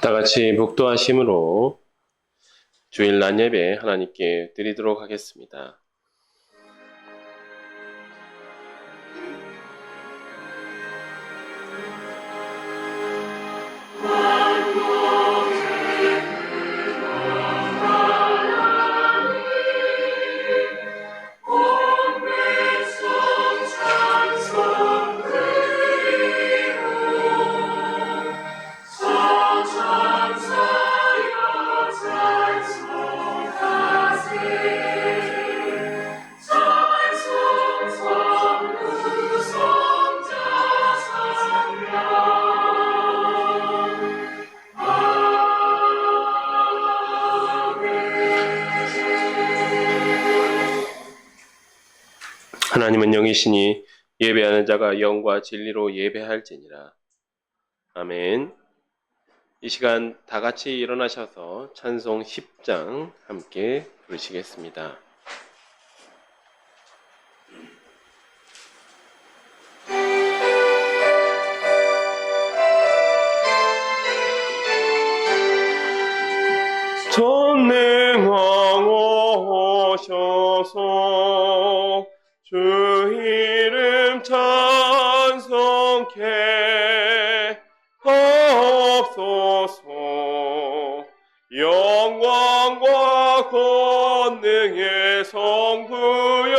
다 같이 묵도하심으로 주일 낮 예배 하나님께 드리도록 하겠습니다. 하나님은 영이시니 예배하는 자가 영과 진리로 예배할지니라. 아멘. 이 시간 다 같이 일어나셔서 찬송 10장 함께 부르시겠습니다. 전능하오셔서 주 이름 찬송케 하옵소서. 영광과 권능의 성부여하셔서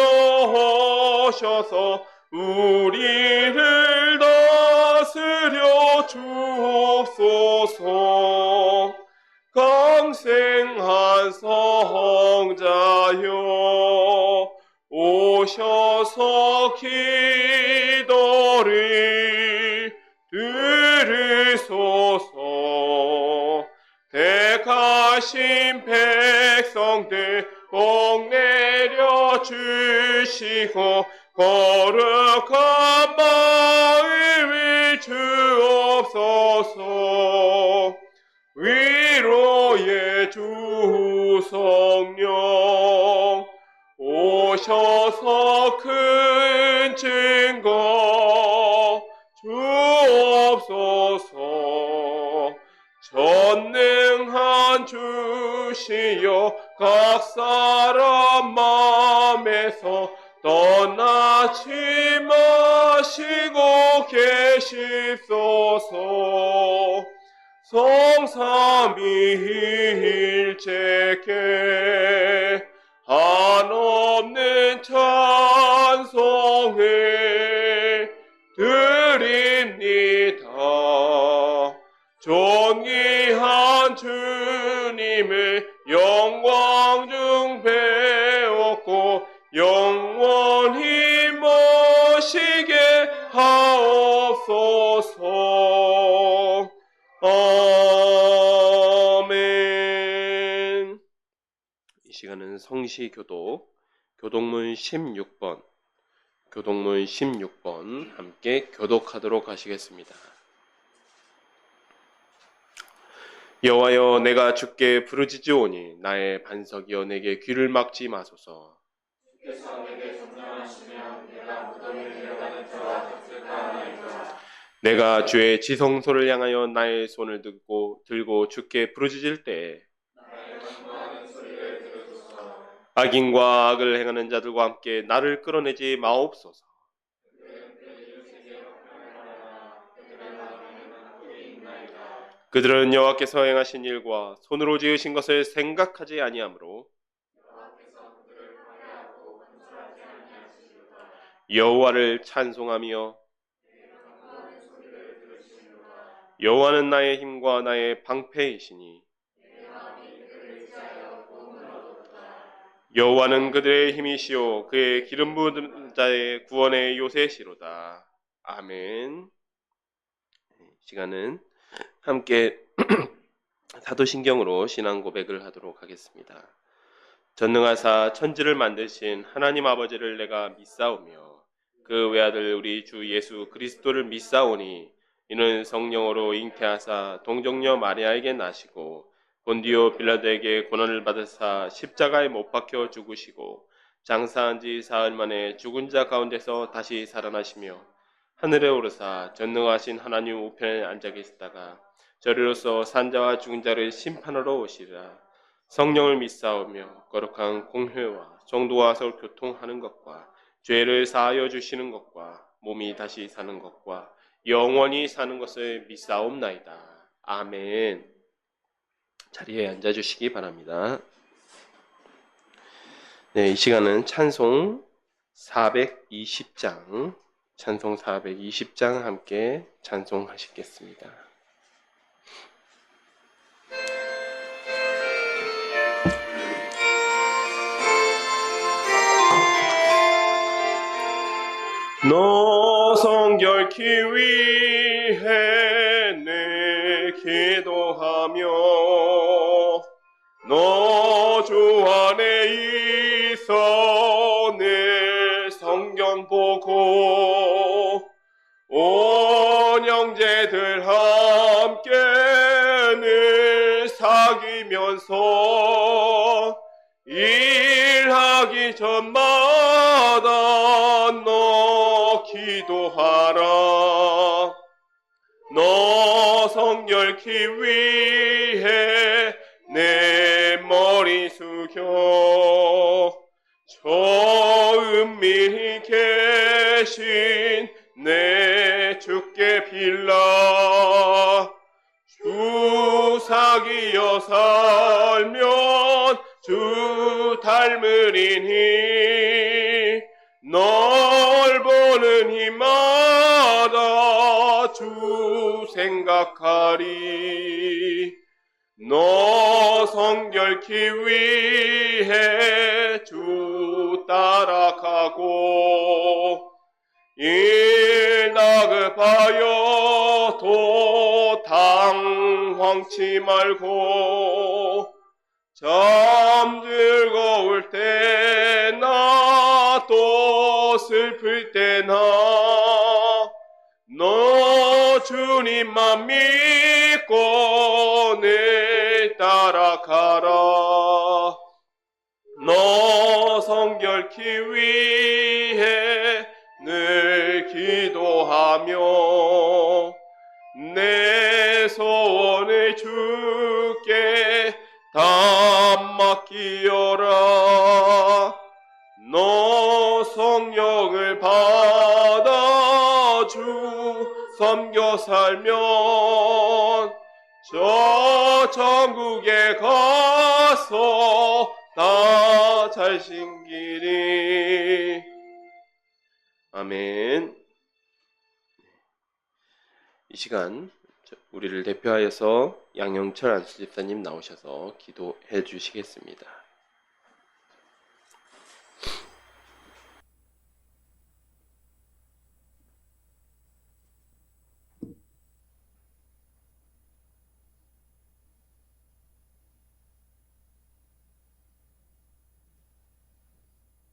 우리를 다스려 주옵소서. 강생한 성자여 오셔서 기도를 들으소서. 택하신 백성들 복 내려 주시고 거룩한 마음을 주옵소서. 위로의 주 성령 오셔서 큰 증거 주옵소서. 전능한 주시여 각 사람 마음에서 떠나지 마시고 계십소서. 성삼위일체께 한없는 찬송을 드립니다. 존귀한 주님을 영광 중 배웠고 영원히 모시게 하옵소서. 아멘. 이 시간은 성시교독 교독문 16번 함께 교독하도록 하시겠습니다. 여호와여, 내가 주께 부르짖으오니 나의 반석이여 내게 귀를 막지 마소서. 주께서 내게 정령하시면 내가 무덤에 내려가는 자와 같을까 하나이까. 내가 주의 지성소를 향하여 나의 손을 들고 주께 부르짖을 때에 나의 간구하는 소리를 들으소서. 악인과 악을 행하는 자들과 함께 나를 끌어내지 마옵소서. 그들은 여호와께서 행하신 일과 손으로 지으신 것을 생각하지 아니하므로 여호와를 찬송하며 여호와는 나의 힘과 나의 방패이시니 여호와는 그들의 힘이시오 그의 기름 부은 자의 구원의 요새시로다. 아멘. 시간은 함께 사도신경으로 신앙 고백을 하도록 하겠습니다. 전능하사 천지를 만드신 하나님 아버지를 내가 믿사오며 그 외아들 우리 주 예수 그리스도를 믿사오니 이는 성령으로 잉태하사 동정녀 마리아에게 나시고 본디오 빌라도에게 고난을 받으사 십자가에 못 박혀 죽으시고 장사한 지 사흘 만에 죽은 자 가운데서 다시 살아나시며 하늘에 오르사 전능하신 하나님 우편에 앉아 계시다가 저리로서 산자와 죽은 자를 심판하러 오시리라. 성령을 믿사오며 거룩한 공회와 정도와 서로 교통하는 것과 죄를 사하여 주시는 것과 몸이 다시 사는 것과 영원히 사는 것을 믿사옵나이다. 아멘. 자리에 앉아주시기 바랍니다. 네, 이 시간은 찬송 420장 함께 찬송하시겠습니다. 너 성결케 위해 늘 기도하며 너 주 안에 있어 늘 성경 보고 온 형제들 함께 늘 사귀면서 일하기 전마다 너 기도하라. 너 성결케 위해 내 머리 숙여 저 은밀히 계신 내 주께 빌라. 주 사귀어 살면 주 닮으리니 널 보는 이마다 주 생각하리. 너 성결케 위해 주 따라가고 일 다급하여도 당황치 말고 즐거울 때나 또 슬플 때나 너 주님만 믿고 늘 따라가라. 너 성결케 위해 늘 기도하며 내 소원을 주께 다 맡기어라. 너 성령을 받아 주 섬겨 살면 저 천국에 가서 다 잘 신기리. 아멘. 이 시간 우리를 대표하여서 양영철 안수 집사님 나오셔서 기도해 주시겠습니다.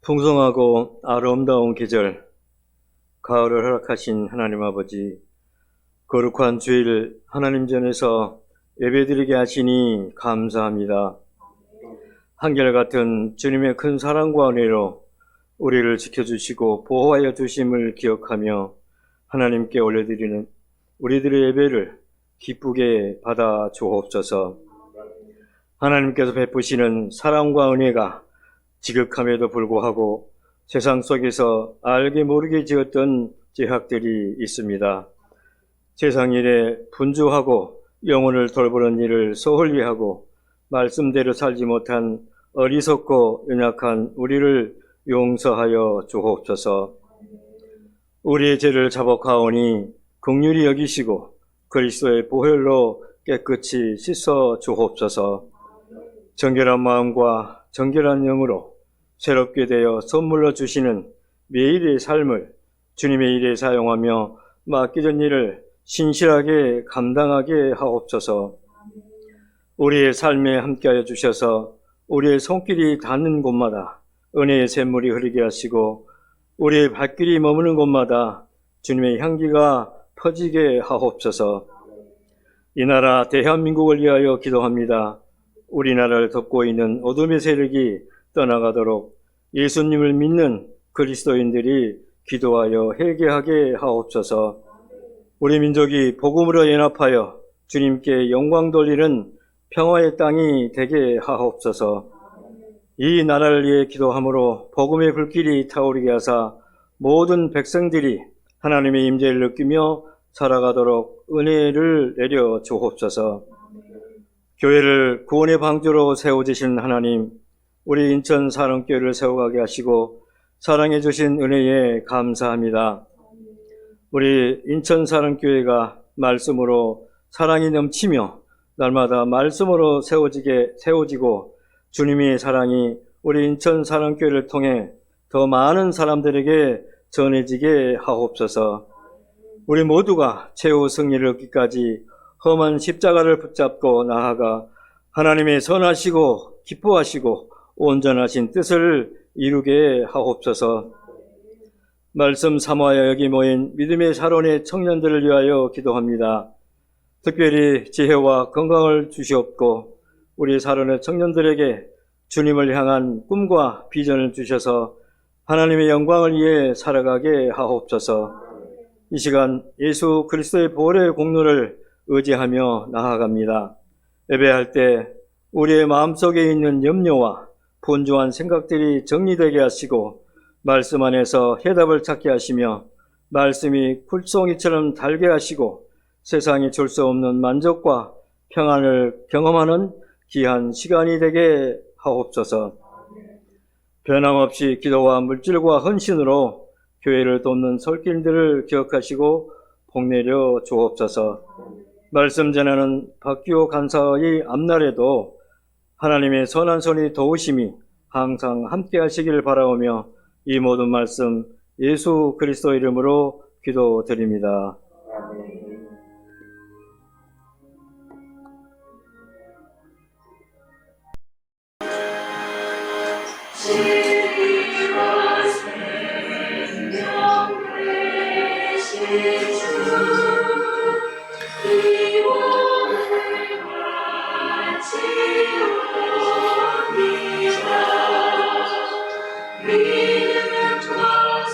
풍성하고 아름다운 계절, 가을을 허락하신 하나님 아버지, 거룩한 주일 하나님 전에서 예배드리게 하시니 감사합니다. 한결같은 주님의 큰 사랑과 은혜로 우리를 지켜주시고 보호하여 주심을 기억하며 하나님께 올려드리는 우리들의 예배를 기쁘게 받아 주옵소서. 하나님께서 베푸시는 사랑과 은혜가 지극함에도 불구하고 세상 속에서 알게 모르게 지었던 죄악들이 있습니다. 세상 일에 분주하고 영혼을 돌보는 일을 소홀히 하고 말씀대로 살지 못한 어리석고 연약한 우리를 용서하여 주옵소서. 우리의 죄를 자복하오니 긍휼히 여기시고 그리스도의 보혈로 깨끗이 씻어 주옵소서. 정결한 마음과 정결한 영으로 새롭게 되어 선물로 주시는 매일의 삶을 주님의 일에 사용하며 맡겨진 일을 신실하게 감당하게 하옵소서. 우리의 삶에 함께하여 주셔서 우리의 손길이 닿는 곳마다 은혜의 샘물이 흐르게 하시고 우리의 발길이 머무는 곳마다 주님의 향기가 퍼지게 하옵소서. 이 나라 대한민국을 위하여 기도합니다. 우리나라를 덮고 있는 어둠의 세력이 떠나가도록 예수님을 믿는 그리스도인들이 기도하여 회개하게 하옵소서. 우리 민족이 복음으로 연합하여 주님께 영광 돌리는 평화의 땅이 되게 하옵소서. 이 나라를 위해 기도함으로 복음의 불길이 타오르게 하사 모든 백성들이 하나님의 임재를 느끼며 살아가도록 은혜를 내려 주옵소서. 교회를 구원의 방주로 세워주신 하나님, 우리 인천 사랑교회를 세워가게 하시고 사랑해 주신 은혜에 감사합니다. 우리 인천 사랑교회가 말씀으로 사랑이 넘치며 날마다 말씀으로 세워지고 주님의 사랑이 우리 인천 사랑교회를 통해 더 많은 사람들에게 전해지게 하옵소서. 우리 모두가 최후 승리를 얻기까지 험한 십자가를 붙잡고 나아가 하나님의 선하시고 기뻐하시고 온전하신 뜻을 이루게 하옵소서. 말씀 사모하여 여기 모인 믿음의 사론의 청년들을 위하여 기도합니다. 특별히 지혜와 건강을 주시옵고 우리 사론의 청년들에게 주님을 향한 꿈과 비전을 주셔서 하나님의 영광을 위해 살아가게 하옵소서. 이 시간 예수 그리스도의 보혈의 공로를 의지하며 나아갑니다. 예배할 때 우리의 마음속에 있는 염려와 분주한 생각들이 정리되게 하시고 말씀 안에서 해답을 찾게 하시며 말씀이 굴송이처럼 달게 하시고 세상이 줄 수 없는 만족과 평안을 경험하는 귀한 시간이 되게 하옵소서. 변함없이 기도와 물질과 헌신으로 교회를 돕는 설교인들을 기억하시고 복내려 주옵소서. 말씀 전하는 박기호 간사의 앞날에도 하나님의 선한 손이 도우심이 항상 함께 하시기를 바라오며 이 모든 말씀 예수 그리스도 이름으로 기도드립니다. 진리와 생명 되신 주 이곳을 같이 옵니다. 믿음과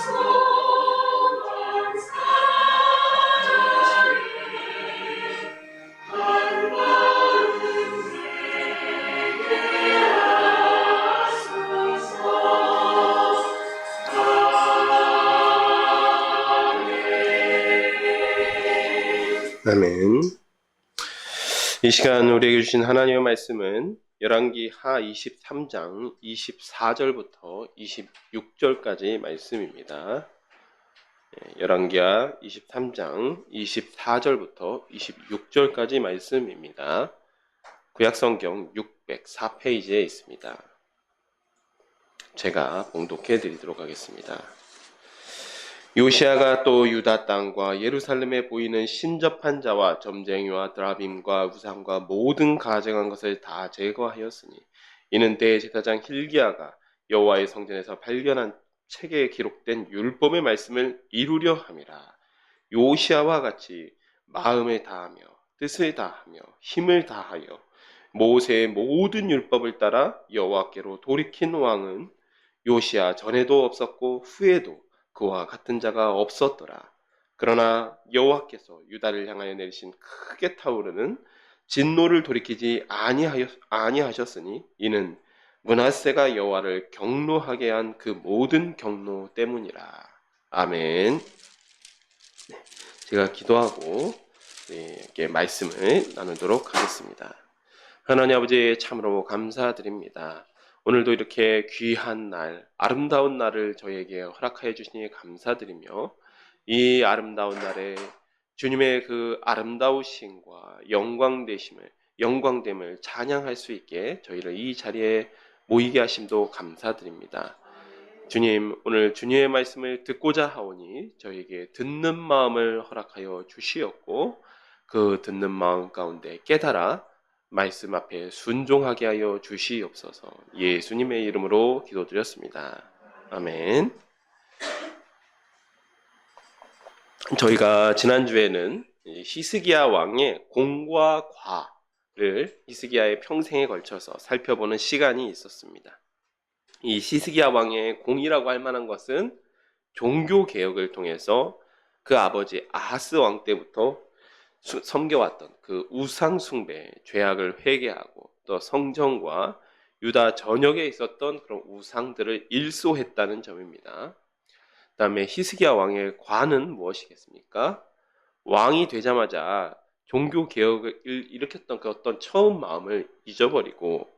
소망 사랑에 한마음 되게 하소서. 아멘. 이 시간 우리에게 주신 하나님의 말씀은 열왕기 하 23장 24절부터 26절까지 말씀입니다. 열왕기하 23장 24절부터 26절까지 말씀입니다. 구약성경 604페이지에 있습니다. 제가 봉독해 드리도록 하겠습니다. 요시아가 또 유다 땅과 예루살렘에 보이는 신접한 자와 점쟁이와 드라빔과 우상과 모든 가증한 것을 다 제거하였으니 이는 대제사장 hil기야가 여호와의 성전에서 발견한 책에 기록된 율법의 말씀을 이루려 함이라. 요시아와 같이 마음을 다하며 뜻을 다하며 힘을 다하여 모세의 모든 율법을 따라 여호와께로 돌이킨 왕은 요시아 전에도 없었고 후에도 그와 같은 자가 없었더라. 그러나 여호와께서 유다를 향하여 내리신 크게 타오르는 진노를 돌이키지 아니하셨으니 이는 므낫세가 여호와를 경노하게 한 그 모든 경노 때문이라. 아멘. 제가 기도하고 이렇게 말씀을 나누도록 하겠습니다. 하나님 아버지 참으로 감사드립니다. 오늘도 이렇게 귀한 날, 아름다운 날을 저에게 허락하여 주시니 감사드리며 이 아름다운 날에 주님의 그 아름다우심과 영광됨을 찬양할 수 있게 저희를 이 자리에 모이게 하심도 감사드립니다. 주님, 오늘 주님의 말씀을 듣고자 하오니 저에게 듣는 마음을 허락하여 주시었고 그 듣는 마음 가운데 깨달아 말씀 앞에 순종하게 하여 주시옵소서. 예수님의 이름으로 기도드렸습니다. 아멘. 저희가 지난주에는 히스기야 왕의 공과 과를 히스기야의 평생에 걸쳐서 살펴보는 시간이 있었습니다. 이 히스기야 왕의 공이라고 할 만한 것은 종교 개혁을 통해서 그 아버지 아하스 왕 때부터 섬겨왔던 그 우상 숭배 죄악을 회개하고 또 성전과 유다 전역에 있었던 그런 우상들을 일소했다는 점입니다. 그다음에 히스기야 왕의 관은 무엇이겠습니까? 왕이 되자마자 종교 개혁을 일으켰던 그 어떤 처음 마음을 잊어버리고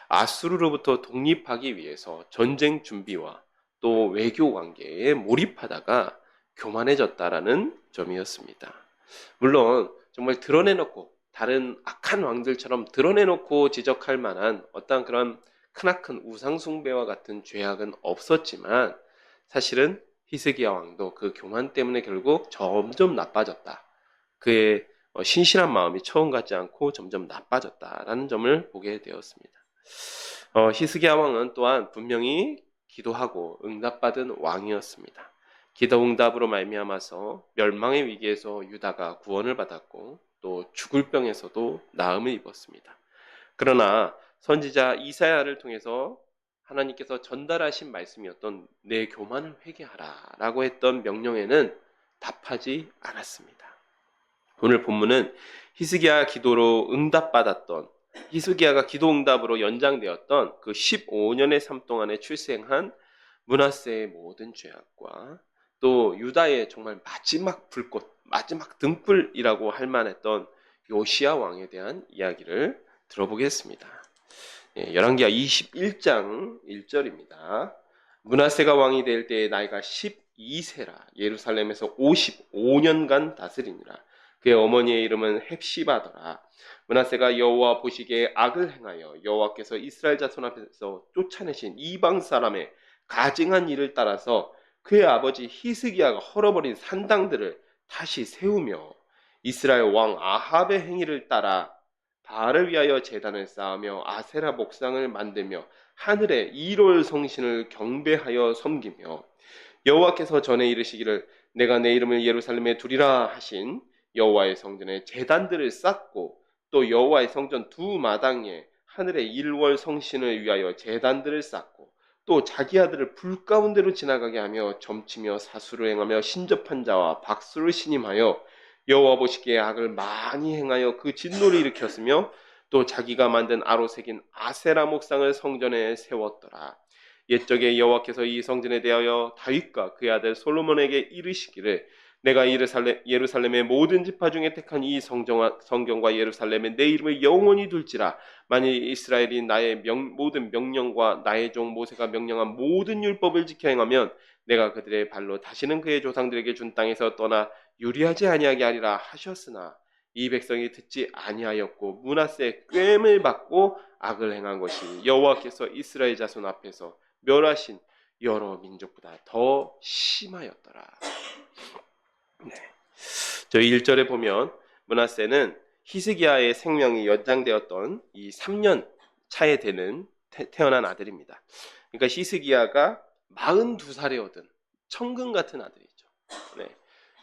아수르로부터 독립하기 위해서 전쟁 준비와 또 외교 관계에 몰입하다가 교만해졌다라는 점이었습니다. 물론 정말 드러내놓고 다른 악한 왕들처럼 드러내놓고 지적할 만한 어떤 그런 크나큰 우상숭배와 같은 죄악은 없었지만 사실은 히스기야 왕도 그 교만 때문에 결국 점점 나빠졌다. 그의 신실한 마음이 처음 같지 않고 점점 나빠졌다라는 점을 보게 되었습니다. 히스기야 왕은 또한 분명히 기도하고 응답받은 왕이었습니다. 기도 응답으로 말미암아서 멸망의 위기에서 유다가 구원을 받았고 또 죽을 병에서도 나음을 입었습니다. 그러나 선지자 이사야를 통해서 하나님께서 전달하신 말씀이었던 내 교만을 회개하라 라고 했던 명령에는 답하지 않았습니다. 오늘 본문은 히스기야 기도로 응답받았던 히스기야가 기도 응답으로 연장되었던 그 15년의 삶 동안에 출생한 므낫세의 모든 죄악과 또 유다의 정말 마지막 불꽃, 마지막 등불이라고 할 만했던 요시야 왕에 대한 이야기를 들어보겠습니다. 열왕기하 21장 1절입니다. 므낫세가 왕이 될 때의 나이가 12세라 예루살렘에서 55년간 다스리니라. 그의 어머니의 이름은 헵시바더라. 므낫세가 여호와 보시기에 악을 행하여 여호와께서 이스라엘 자손 앞에서 쫓아내신 이방 사람의 가증한 일을 따라서 그의 아버지 히스기야가 헐어버린 산당들을 다시 세우며 이스라엘 왕 아합의 행위를 따라 바알을 위하여 제단을 쌓으며 아세라 목상을 만들며 하늘의 이롤 성신을 경배하여 섬기며 여호와께서 전에 이르시기를 내가 내 이름을 예루살렘에 두리라 하신 여호와의 성전에 제단들을 쌓고 또 여호와의 성전 두 마당에 하늘의 일월 성신을 위하여 제단들을 쌓고 또 자기 아들을 불 가운데로 지나가게 하며 점치며 사수를 행하며 신접한 자와 박수를 신임하여 여호와 보시기에 악을 많이 행하여 그 진노를 일으켰으며 또 자기가 만든 아로 새긴 아세라 목상을 성전에 세웠더라. 옛적에 여호와께서 이 성전에 대하여 다윗과 그의 아들 솔로몬에게 이르시기를 내가 예루살렘의 모든 지파 중에 택한 이 성경과 예루살렘에 내 이름을 영원히 둘지라. 만일 이스라엘이 나의 모든 명령과 나의 종 모세가 명령한 모든 율법을 지켜 행하면 내가 그들의 발로 다시는 그의 조상들에게 준 땅에서 떠나 유리하지 아니하게 하리라 하셨으나 이 백성이 듣지 아니하였고 므낫세의 꾀임을 받고 악을 행한 것이 여호와께서 이스라엘 자손 앞에서 멸하신 여러 민족보다 더 심하였더라. 네. 저희 1절에 보면 므낫세는 히스기야의 생명이 연장되었던 이 3년 차에 되는 태어난 아들입니다. 그러니까 히스기야가 42살에 얻은 천금 같은 아들이죠. 네.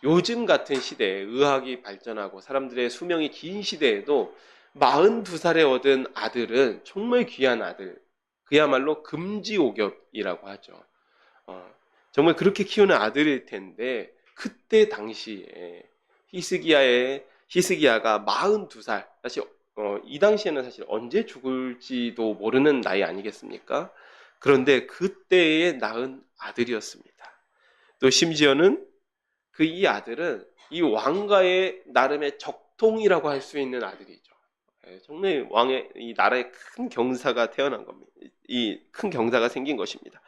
요즘 같은 시대에 의학이 발전하고 사람들의 수명이 긴 시대에도 42살에 얻은 아들은 정말 귀한 아들, 그야말로 금지옥엽이라고 하죠. 정말 그렇게 키우는 아들일 텐데 그때 당시에 히스기야가 42살, 사실 이 당시에는 사실 언제 죽을지도 모르는 나이 아니겠습니까? 그런데 그때에 낳은 아들이었습니다. 또 심지어는 이 아들은 이 왕가의 나름의 적통이라고 할 수 있는 아들이죠. 정말 이 나라의 큰 경사가 태어난 겁니다. 이 큰 경사가 생긴 것입니다.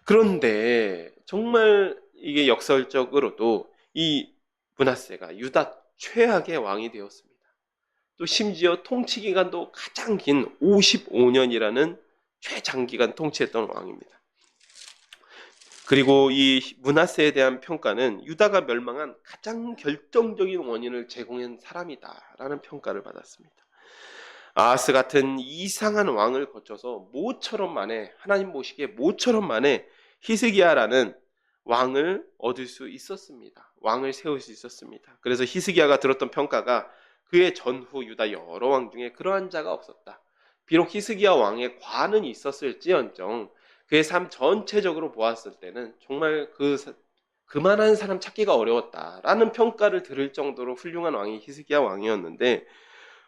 그런데 정말 이게 역설적으로도 이 므낫세가 유다 최악의 왕이 되었습니다. 또 심지어 통치 기간도 가장 긴 55년이라는 최장기간 통치했던 왕입니다. 그리고 이 므낫세에 대한 평가는 유다가 멸망한 가장 결정적인 원인을 제공한 사람이다라는 평가를 받았습니다. 아하스 같은 이상한 왕을 거쳐서 모처럼 만에 하나님 보시기에 모처럼 만에 히스기야라는 왕을 얻을 수 있었습니다. 왕을 세울 수 있었습니다. 그래서 히스기야가 들었던 평가가 그의 전후 유다 여러 왕 중에 그러한 자가 없었다. 비록 히스기야 왕의 관은 있었을지언정 그의 삶 전체적으로 보았을 때는 정말 그 그만한 사람 찾기가 어려웠다라는 평가를 들을 정도로 훌륭한 왕이 히스기야 왕이었는데,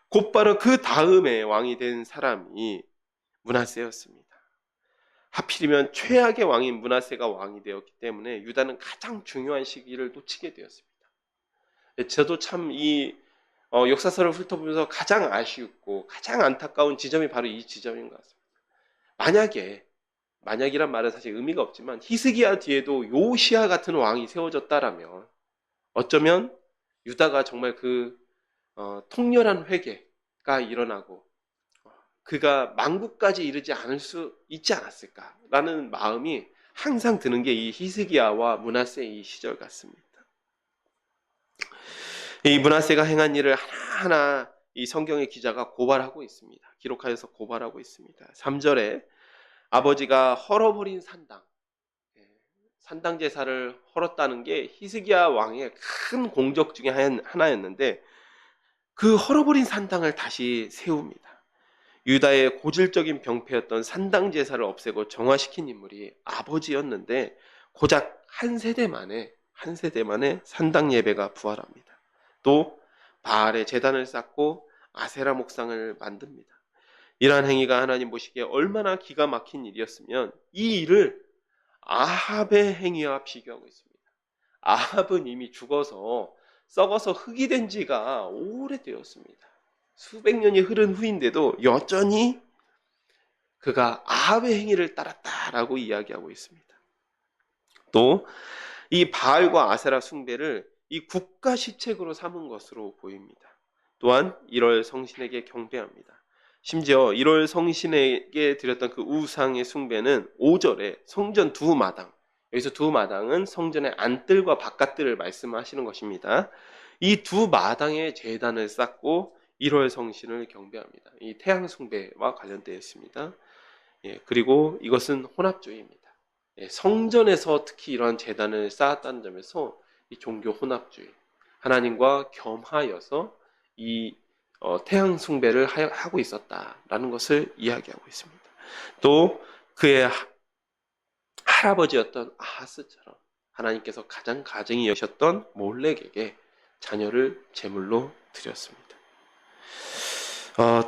곧바로 그 다음에 왕이 된 사람이 므낫세였습니다. 하필이면 최악의 왕인 므낫세가 왕이 되었기 때문에 유다는 가장 중요한 시기를 놓치게 되었습니다. 저도 참 이 역사서를 훑어보면서 가장 아쉬웠고 가장 안타까운 지점이 바로 이 지점인 것 같습니다. 만약이란 말은 사실 의미가 없지만 히스기야 뒤에도 요시야 같은 왕이 세워졌다라면 어쩌면 유다가 정말 그 통렬한 회개가 일어나고 그가 만국까지 이르지 않을 수 있지 않았을까라는 마음이 항상 드는 게 이 히스기야와 므낫세의 이 시절 같습니다. 이 므낫세가 행한 일을 하나하나 이 성경의 기자가 고발하고 있습니다. 기록하여서 고발하고 있습니다. 3절에 아버지가 헐어버린 산당 제사를 헐었다는 게 히스기야 왕의 큰 공적 중에 하나였는데, 그 헐어버린 산당을 다시 세웁니다. 유다의 고질적인 병폐였던 산당 제사를 없애고 정화시킨 인물이 아버지였는데, 고작 한 세대 만에 산당 예배가 부활합니다. 또 바알의 제단을 쌓고 아세라 목상을 만듭니다. 이러한 행위가 하나님 보시기에 얼마나 기가 막힌 일이었으면 이 일을 아합의 행위와 비교하고 있습니다. 아합은 이미 죽어서 썩어서 흙이 된 지가 오래되었습니다. 수백 년이 흐른 후인데도 여전히 그가 아합의 행위를 따랐다라고 이야기하고 있습니다. 또 이 바알과 아세라 숭배를 이 국가 시책으로 삼은 것으로 보입니다. 또한 1월 성신에게 경배합니다. 심지어 1월 성신에게 드렸던 그 우상의 숭배는 5절에 성전 두 마당, 여기서 두 마당은 성전의 안뜰과 바깥뜰을 말씀하시는 것입니다. 이 두 마당에 제단을 쌓고 1월 성신을 경배합니다. 이 태양 숭배와 관련되어 있습니다. 그리고 이것은 혼합주의입니다. 성전에서 특히 이러한 제단을 쌓았다는 점에서 이 종교 혼합주의, 하나님과 겸하여서 이 태양 숭배를 하고 있었다라는 것을 이야기하고 있습니다. 또 그의 할아버지였던 아하스처럼 하나님께서 가장 가증히 여셨던 몰렉에게 자녀를 제물로 드렸습니다.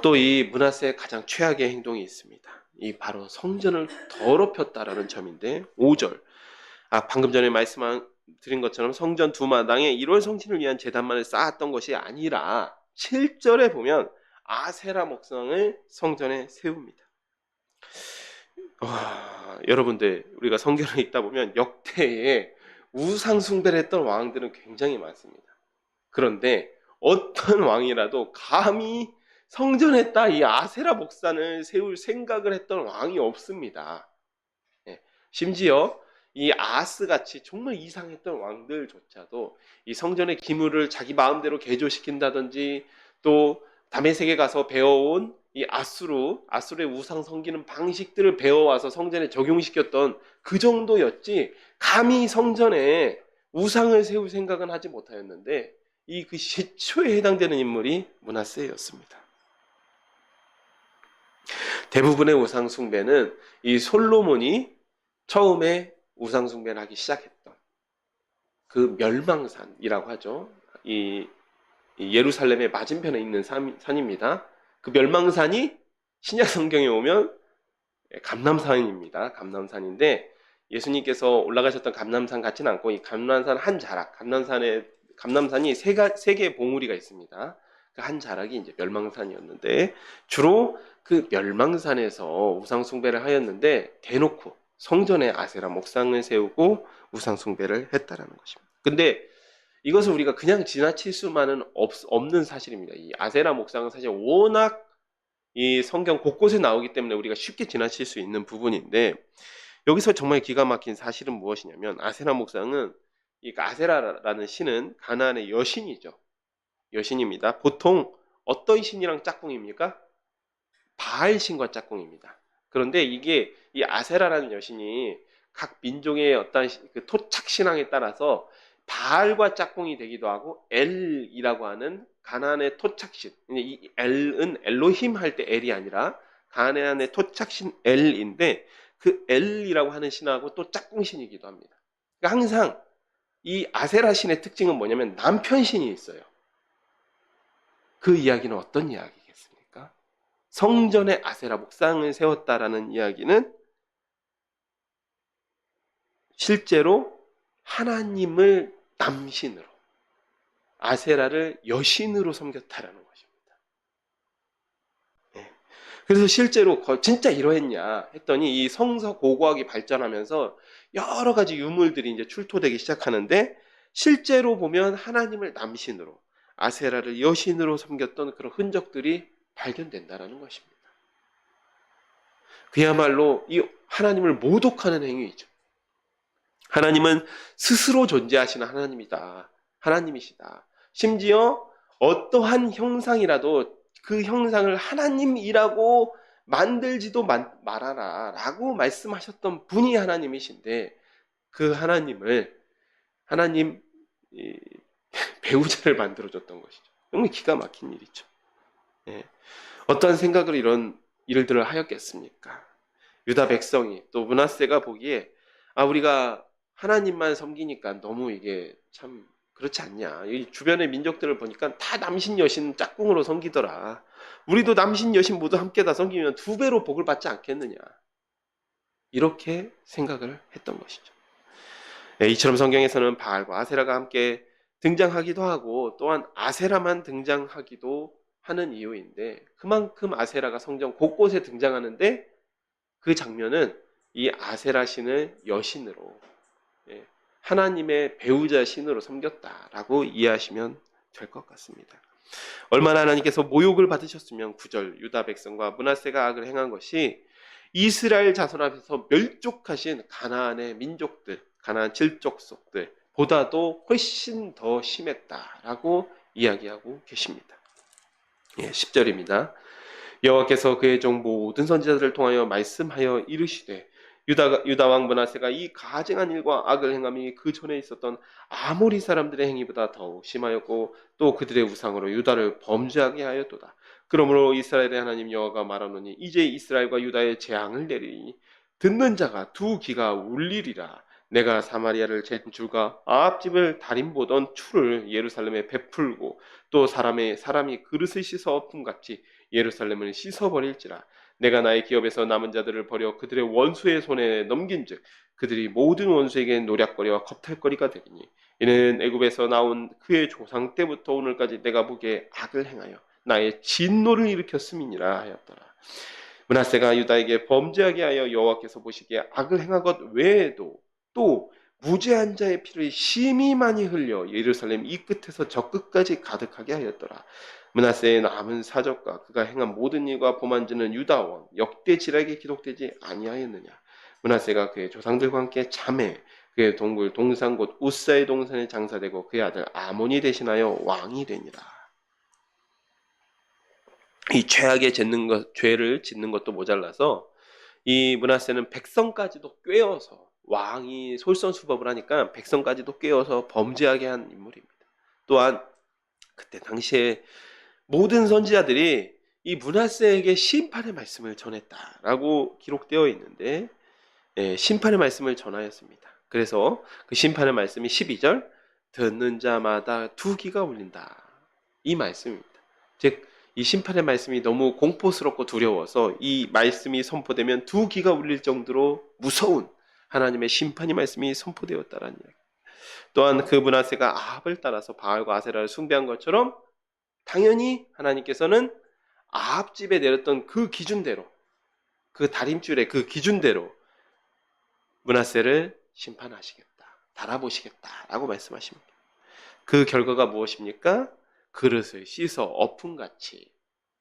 또 이 므낫세의 가장 최악의 행동이 있습니다. 이 바로 성전을 더럽혔다라는 점인데, 5절, 방금 전에 말씀드린 것처럼 성전 두 마당에 1월 성신을 위한 제단만을 쌓았던 것이 아니라 7절에 보면 아세라 목상을 성전에 세웁니다. 여러분들, 우리가 성경을 읽다 보면 역대에 우상 숭배를 했던 왕들은 굉장히 많습니다. 그런데 어떤 왕이라도 감히 성전에다 이 아세라 목산을 세울 생각을 했던 왕이 없습니다. 심지어 이 아하스같이 정말 이상했던 왕들조차도 이 성전의 기물을 자기 마음대로 개조시킨다든지, 또 다메섹에 가서 배워온 이 아수르의 우상 섬기는 방식들을 배워와서 성전에 적용시켰던 그 정도였지, 감히 성전에 우상을 세울 생각은 하지 못하였는데, 이 그 시초에 해당되는 인물이 므낫세였습니다. 대부분의 우상 숭배는 이 솔로몬이 처음에 우상 숭배를 하기 시작했던 그 멸망산이라고 하죠. 이 예루살렘의 맞은편에 있는 산입니다. 그 멸망산이 신약 성경에 오면 감람산입니다. 감람산인데, 예수님께서 올라가셨던 감람산 같지는 않고 이 감람산 한 자락, 감람산이 세 개의 봉우리가 있습니다. 그 한 자락이 이제 멸망산이었는데, 주로 그 멸망산에서 우상 숭배를 하였는데 대놓고 성전에 아세라 목상을 세우고 우상 숭배를 했다라는 것입니다. 근데 이것을 우리가 그냥 지나칠 수만은 없는 사실입니다. 이 아세라 목상은 사실 워낙 이 성경 곳곳에 나오기 때문에 우리가 쉽게 지나칠 수 있는 부분인데, 여기서 정말 기가 막힌 사실은 무엇이냐면, 아세라 목상은, 이 아세라라는 신은 가나안의 여신이죠. 여신입니다. 보통 어떤 신이랑 짝꿍입니까? 바알 신과 짝꿍입니다. 그런데 이게 이 아세라라는 여신이 각 민족의 어떤 그 토착 신앙에 따라서 바알과 짝꿍이 되기도 하고, 엘이라고 하는 가나안의 토착신, 이 엘은 엘로힘 할 때 엘이 아니라 가나안의 토착신 엘인데, 그 엘이라고 하는 신하고 또 짝꿍신이기도 합니다. 그러니까 항상 이 아세라 신의 특징은 뭐냐면 남편 신이 있어요. 그 이야기는 어떤 이야기겠습니까? 성전에 아세라 목상을 세웠다라는 이야기는 실제로 하나님을 남신으로, 아세라를 여신으로 섬겼다라는 것입니다. 예. 그래서 실제로 진짜 이러했냐 했더니 이 성서 고고학이 발전하면서 여러 가지 유물들이 이제 출토되기 시작하는데, 실제로 보면 하나님을 남신으로, 아세라를 여신으로 섬겼던 그런 흔적들이 발견된다라는 것입니다. 그야말로 이 하나님을 모독하는 행위이죠. 하나님은 스스로 존재하시는 하나님이시다. 심지어 어떠한 형상이라도 그 형상을 하나님이라고 만들지도 말아라 라고 말씀하셨던 분이 하나님이신데, 그 하나님 배우자를 만들어줬던 것이죠. 정말 기가 막힌 일이죠. 예. 어떤 생각으로 이런 일들을 하였겠습니까? 유다 백성이, 또 므낫세가 보기에 우리가 하나님만 섬기니까 너무 이게 참 그렇지 않냐. 이 주변의 민족들을 보니까 다 남신 여신 짝꿍으로 섬기더라. 우리도 남신 여신 모두 함께 다 섬기면 2배로 복을 받지 않겠느냐. 이렇게 생각을 했던 것이죠. 네, 이처럼 성경에서는 바알과 아세라가 함께 등장하기도 하고, 또한 아세라만 등장하기도 하는 이유인데, 그만큼 아세라가 성경 곳곳에 등장하는데 그 장면은 이 아세라 신을 여신으로, 하나님의 배우자 신으로 섬겼다라고 이해하시면 될 것 같습니다. 얼마나 하나님께서 모욕을 받으셨으면 9절 유다 백성과 므낫세가 악을 행한 것이 이스라엘 자손 앞에서 멸족하신 가나안의 민족들, 가나안 칠족속들 보다도 훨씬 더 심했다라고 이야기하고 계십니다. 10절입니다. 여호와께서 그의 종 모든 선지자들을 통하여 말씀하여 이르시되 유다 왕 므낫세가 이 가증한 일과 악을 행함이 그 전에 있었던 아모리 사람들의 행위보다 더욱 심하였고, 또 그들의 우상으로 유다를 범죄하게 하였도다. 그러므로 이스라엘의 하나님 여호와가 말하노니 이제 이스라엘과 유다의 재앙을 내리니 듣는 자가 2귀가 울리리라. 내가 사마리아를 잰 줄과 아합 집을 달인 보던 추를 예루살렘에 베풀고, 또 사람이 그릇을 씻어 엎음같이 예루살렘을 씻어버릴지라. 내가 나의 기업에서 남은 자들을 버려 그들의 원수의 손에 넘긴즉 그들이 모든 원수에게 노략거리와 겁탈거리가 되리니, 이는 애굽에서 나온 그의 조상 때부터 오늘까지 내가 보기에 악을 행하여 나의 진노를 일으켰음이니라 하였더라. 므낫세가 유다에게 범죄하게 하여 여호와께서 보시기에 악을 행한 것 외에도 또 무죄한 자의 피를 심히 많이 흘려 예루살렘 이 끝에서 저 끝까지 가득하게 하였더라. 므낫세의 남은 사적과 그가 행한 모든 일과 범한지는 유다 왕 역대 지략에 기록되지 아니하였느냐. 므낫세가 그의 조상들과 함께 잠에 그의 동굴 동산 곧 우사의 동산에 장사되고 그의 아들 아몬이 대신하여 왕이 되니라. 이 죄를 짓는 것도 모자라서 이 므낫세는 백성까지도 꿰어서, 왕이 솔선수범을 하니까 백성까지도 꿰어서 범죄하게 한 인물입니다. 또한 그때 당시에 모든 선지자들이 이 므낫세에게 심판의 말씀을 전했다라고 기록되어 있는데, 심판의 말씀을 전하였습니다. 그래서 그 심판의 말씀이 12절 듣는 자마다 2귀가 울린다, 이 말씀입니다. 즉 이 심판의 말씀이 너무 공포스럽고 두려워서 이 말씀이 선포되면 2귀가 울릴 정도로 무서운 하나님의 심판의 말씀이 선포되었다라는 이야기. 또한 그 므낫세가 아합을 따라서 바알과 아세라를 숭배한 것처럼 당연히 하나님께서는 아합 집에 내렸던 그 기준대로, 그 다림줄의 그 기준대로 므낫세를 심판하시겠다, 달아보시겠다라고 말씀하십니다. 그 결과가 무엇입니까? 그릇을 씻어 엎음같이,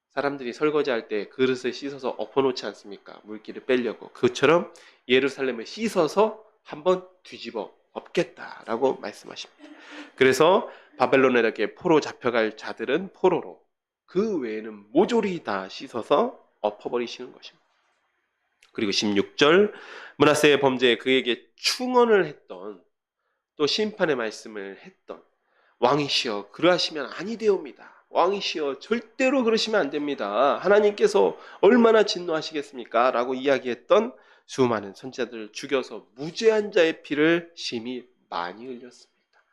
사람들이 설거지할 때 그릇을 씻어서 엎어놓지 않습니까? 물기를 빼려고. 그처럼 예루살렘을 씻어서 한번 뒤집어 엎겠다라고 말씀하십니다. 그래서 바벨론에게 포로 잡혀갈 자들은 포로로, 그 외에는 모조리 다 씻어서 엎어버리시는 것입니다. 그리고 16절 므낫세의 범죄에 그에게 충언을 했던, 또 심판의 말씀을 했던 왕이시여 그러하시면 아니 되옵니다. 왕이시여 절대로 그러시면 안 됩니다. 하나님께서 얼마나 진노하시겠습니까? 라고 이야기했던 수많은 선지자들을 죽여서 무죄한 자의 피를 심히 많이 흘렸습니다.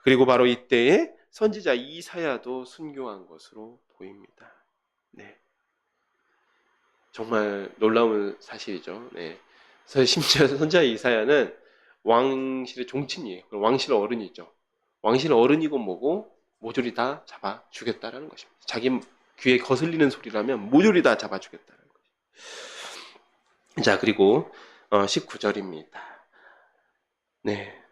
그리고 바로 이때에 선지자 이사야도 순교한 것으로 보입니다. 네. 정말 놀라운 사실이죠. 네. 그래서 심지어 선지자 이사야는 왕실의 종친이에요. 왕실 어른이죠. 왕실 어른이고 뭐고 모조리 다 잡아 주겠다라는 것입니다. 자기 귀에 거슬리는 소리라면 모조리 다 잡아 주겠다는 것입니다. 자, 그리고 19절입니다. 네.